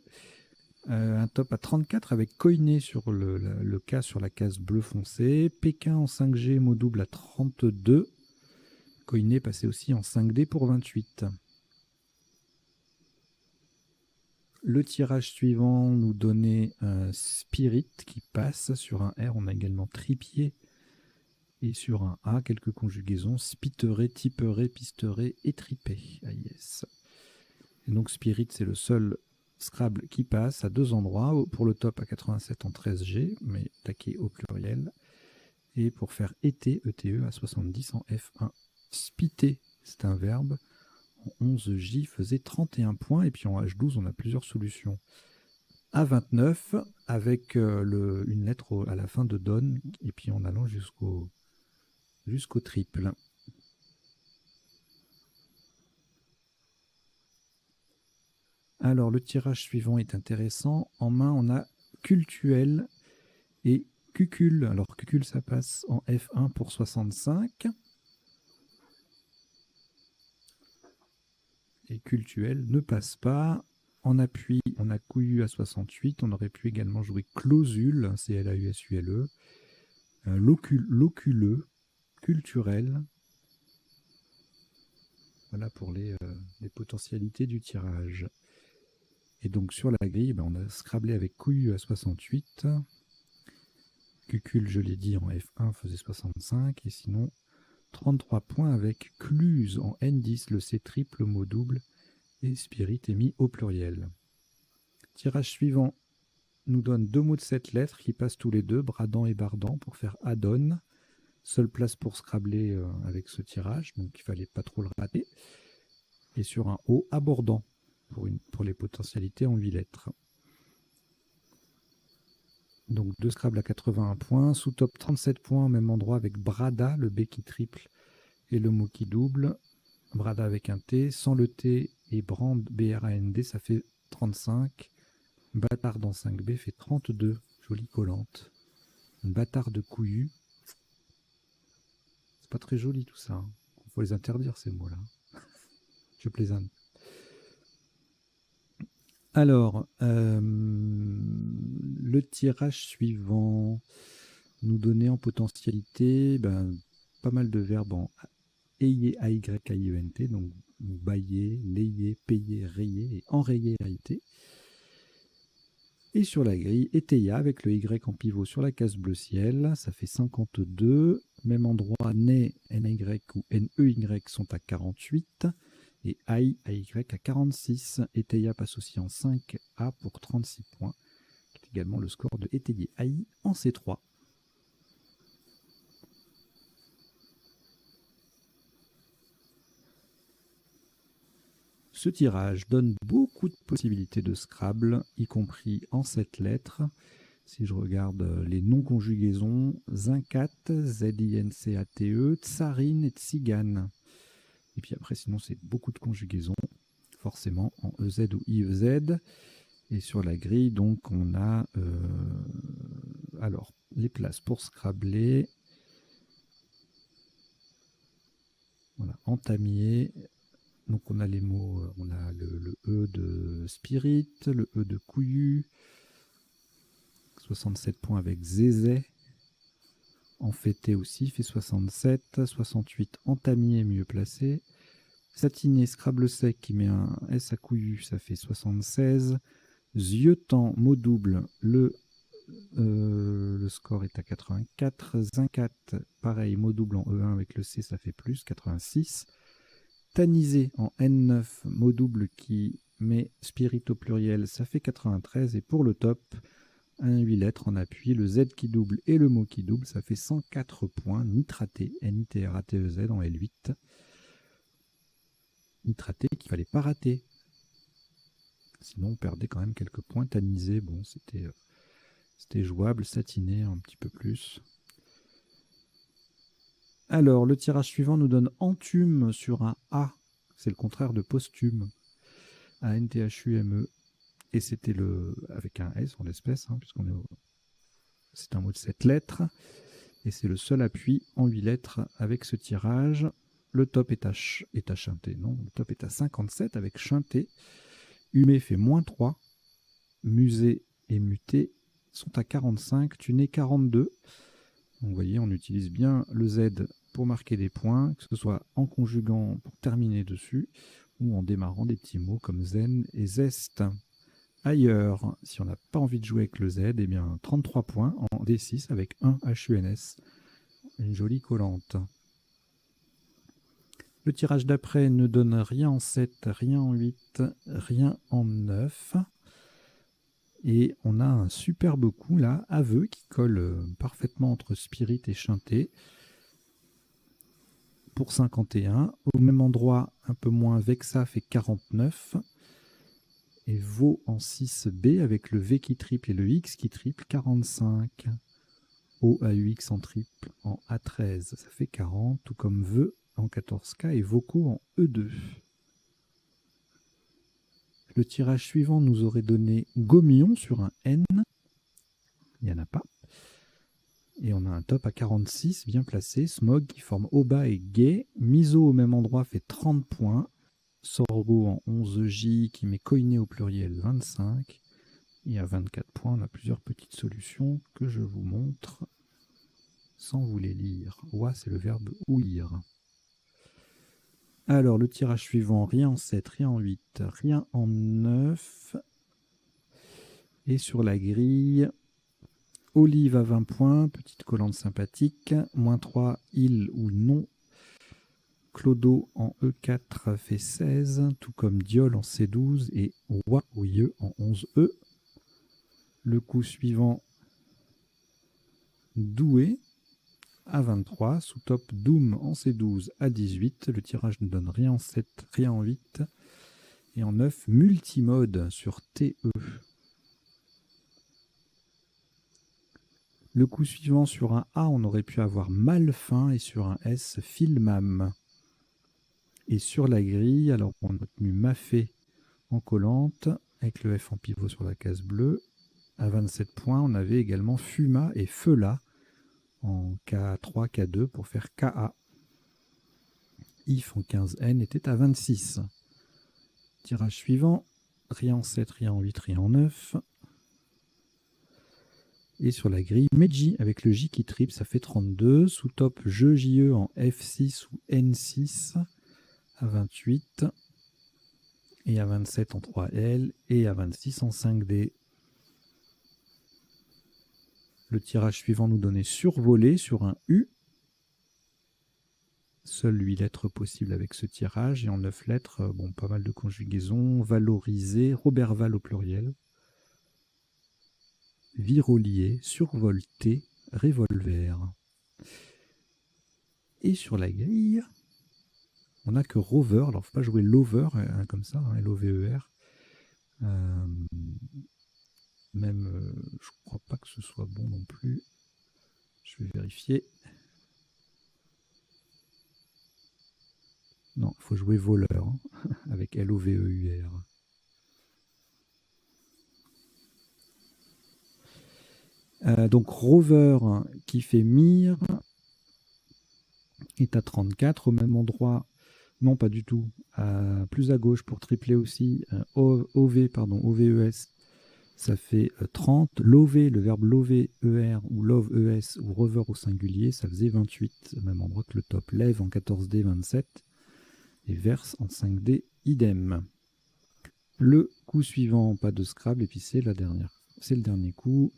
Un top à 34 avec Coiné sur le K sur la case bleu foncé. Pékin en 5G, mot double à 32. Coiné passé aussi en 5D pour 28. Le tirage suivant nous donnait un Spirit qui passe. Sur un R, on a également Tripier. Et sur un A, quelques conjugaisons. Spitteré, tipperé, pisteré et tripé. Ah yes. Et donc Spirit, c'est le seul Scrabble qui passe à 2 endroits. Pour le top à 87 en 13G, mais taqué au pluriel. Et pour faire été, ETE à 70 en F1. Spiter, c'est un verbe. En 11J faisait 31 points. Et puis en H12, on a plusieurs solutions. A29 avec une lettre à la fin de donne. Et puis en allant jusqu'au triple. Alors le tirage suivant est intéressant. En main, on a cultuel et cucul. Alors cucul, ça passe en F1 pour 65. Et cultuel ne passe pas. En appui, on a couillu à 68. On aurait pu également jouer clausule, C-L-A-U-S-U-L-E. Loculeux, culturel. Voilà pour les potentialités du tirage. Et donc sur la grille, on a scrablé avec couillu à 68. Cucul, je l'ai dit, en F1 faisait 65. Et sinon, 33 points avec cluse en N10, le C triple, mot double. Et spirit est mis au pluriel. Tirage suivant nous donne 2 mots de 7 lettres qui passent tous les deux, bradant et bardant, pour faire adon. Seule place pour scrabler avec ce tirage, donc il ne fallait pas trop le rater. Et sur un O, abordant, pour les potentialités en 8 lettres. Donc 2 Scrabble à 81 points, sous top 37 points au même endroit avec Brada, le B qui triple et le mot qui double. Brada avec un T, sans le T et Brand, B-R-A-N-D, ça fait 35. Bâtard dans 5B fait 32, jolie collante. Une bâtard de couillu. C'est pas très joli tout ça. Il faut les interdire ces mots-là. Je plaisante. Alors, le tirage suivant nous donnait en potentialité pas mal de verbes en ayer, A-Y-A-I-E-N-T, donc bailler, layer, payer, rayer et enrayer, R-I-T. Et sur la grille, Eteia avec le Y en pivot sur la case bleu ciel, ça fait 52. Même endroit, NEY, NY ou NEY sont à 48. Et AI, AY à 46. Eteia passe aussi en 5A pour 36 points. C'est également le score de Eteia AI en C3. Ce tirage donne beaucoup de possibilités de Scrabble, y compris en 7 lettres. Si je regarde les non-conjugaisons, Zincat, Z-I-N-C-A-T-E, Tsarine et Tsigane. Et puis après, sinon, c'est beaucoup de conjugaisons, forcément, en EZ ou IEZ. Et sur la grille, donc, on a alors les places pour Scrabbler. Voilà, entamier. Donc on a les mots, on a le E de spirit, le E de couillu, 67 points avec zézé. Enfêté aussi, fait 67, 68 entamier, mieux placé. Satiné, Scrabble sec qui met un S à couillu, ça fait 76. Ziotan, mot double, le score est à 84. Zincat, pareil, mot double en E1 avec le C, ça fait plus, 86. Tanisé en N9, mot double qui met spirit au pluriel, ça fait 93. Et pour le top, un 8 lettres en appui, le Z qui double et le mot qui double, ça fait 104 points. Nitraté, N-I-T-R-A-T-E-Z en L8. Nitraté qu'il fallait pas rater. Sinon, on perdait quand même quelques points. Tanisé, bon, c'était jouable. Satiné, un petit peu plus. Alors, le tirage suivant nous donne entume sur un A. C'est le contraire de posthume. A-N-T-H-U-M-E. Et c'était le avec un S en l'espèce, hein, puisqu'on est c'est un mot de 7 lettres. Et c'est le seul appui en 8 lettres avec ce tirage. Le top est à chanté. Non, le top est à 57 avec chanté. Humé fait -3. Musée et muté sont à 45. Tuné 42. Donc, vous voyez, on utilise bien le Z pour marquer des points, que ce soit en conjuguant pour terminer dessus ou en démarrant des petits mots comme zen et zeste. Ailleurs, si on n'a pas envie de jouer avec le Z, eh bien 33 points en D6 avec un HUNS. Une jolie collante. Le tirage d'après ne donne rien en 7, rien en 8, rien en 9. Et on a un superbe coup là, aveu, qui colle parfaitement entre spirit et chanté. Pour 51. Au même endroit, un peu moins, Vexa fait 49. Et Vaux en 6B avec le V qui triple et le X qui triple, 45. OAUX en triple en A13, ça fait 40, tout comme Veux en 14K et Vocaux en E2. Le tirage suivant nous aurait donné Gomion sur un N. Il n'y en a pas. Et on a un top à 46, bien placé. Smog qui forme Oba et Gay. Miso au même endroit fait 30 points. Sorgo en 11J qui met Koiné au pluriel 25. Et à 24 points, on a plusieurs petites solutions que je vous montre sans vous les lire. Oua, c'est le verbe ouïr. Alors, le tirage suivant, rien en 7, rien en 8, rien en 9. Et sur la grille, Olive à 20 points, petite collante sympathique. -3, il ou non. Clodo en E4 fait 16, tout comme Diol en C12 et Oua ou Ieu en 11E. Le coup suivant, Doué à 23, sous top Doom en C12 à 18. Le tirage ne donne rien en 7, rien en 8. Et en 9, multimode sur TE. Le coup suivant, sur un A, on aurait pu avoir Malfin et sur un S, Filmam. Et sur la grille, alors on a retenu Mafé en collante, avec le F en pivot sur la case bleue. À 27 points, on avait également Fuma et Feula en K3, K2 pour faire KA. If en 15N était à 26. Tirage suivant, rien en 7, rien en 8, rien en 9. Et sur la grille, Meiji avec le J qui triple, ça fait 32. Sous top, jeu JE en F6 ou N6 à 28. Et à 27 en 3L. Et à 26 en 5D. Le tirage suivant nous donnait survolé sur un U. Seules 8 lettres possibles avec ce tirage. Et en 9 lettres, bon, pas mal de conjugaisons. Valorisé, Robert Val au pluriel. Virolier, survolté, revolver. Et sur la grille, on n'a que rover. Alors, il ne faut pas jouer lover comme ça, hein, L-O-V-E-R. Même, je ne crois pas que ce soit bon non plus. Je vais vérifier. Non, il faut jouer voleur, hein, avec L-O-V-E-U-R. Donc rover qui fait mire est à 34, au même endroit, non pas du tout, plus à gauche pour tripler aussi, OVES, ça fait 30. Lover, le verbe lover, ER ou love, ES ou rover au singulier, ça faisait 28, au même endroit que le top. Lève en 14D, 27 et verse en 5D, idem. Le coup suivant, pas de Scrabble, et puis c'est la dernière. C'est le dernier coup.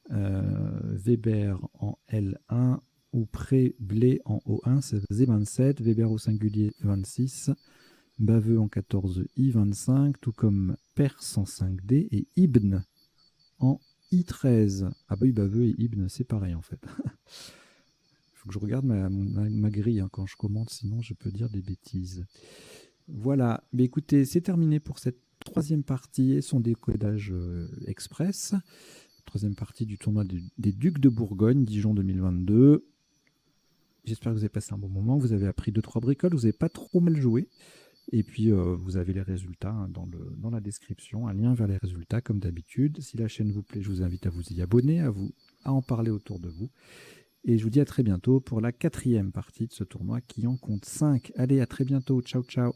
Weber en L1 ou Pré-Blé en O1, ça faisait 27. Weber au singulier, 26. Baveux en 14I, 25. Tout comme Perse en 5D et Ibn en I13. Ah bah oui, Baveux et Ibn, c'est pareil en fait. Il faut que je regarde ma grille hein, quand je commente, sinon je peux dire des bêtises. Voilà, mais écoutez, c'est terminé pour cette troisième partie et son décodage express. Troisième partie du tournoi des Ducs de Bourgogne, Dijon 2022. J'espère que vous avez passé un bon moment, vous avez appris 2-3 bricoles, vous n'avez pas trop mal joué. Et puis, vous avez les résultats hein, dans la description, un lien vers les résultats comme d'habitude. Si la chaîne vous plaît, je vous invite à vous y abonner, à en parler autour de vous. Et je vous dis à très bientôt pour la 4e partie de ce tournoi qui en compte 5. Allez, à très bientôt. Ciao, ciao.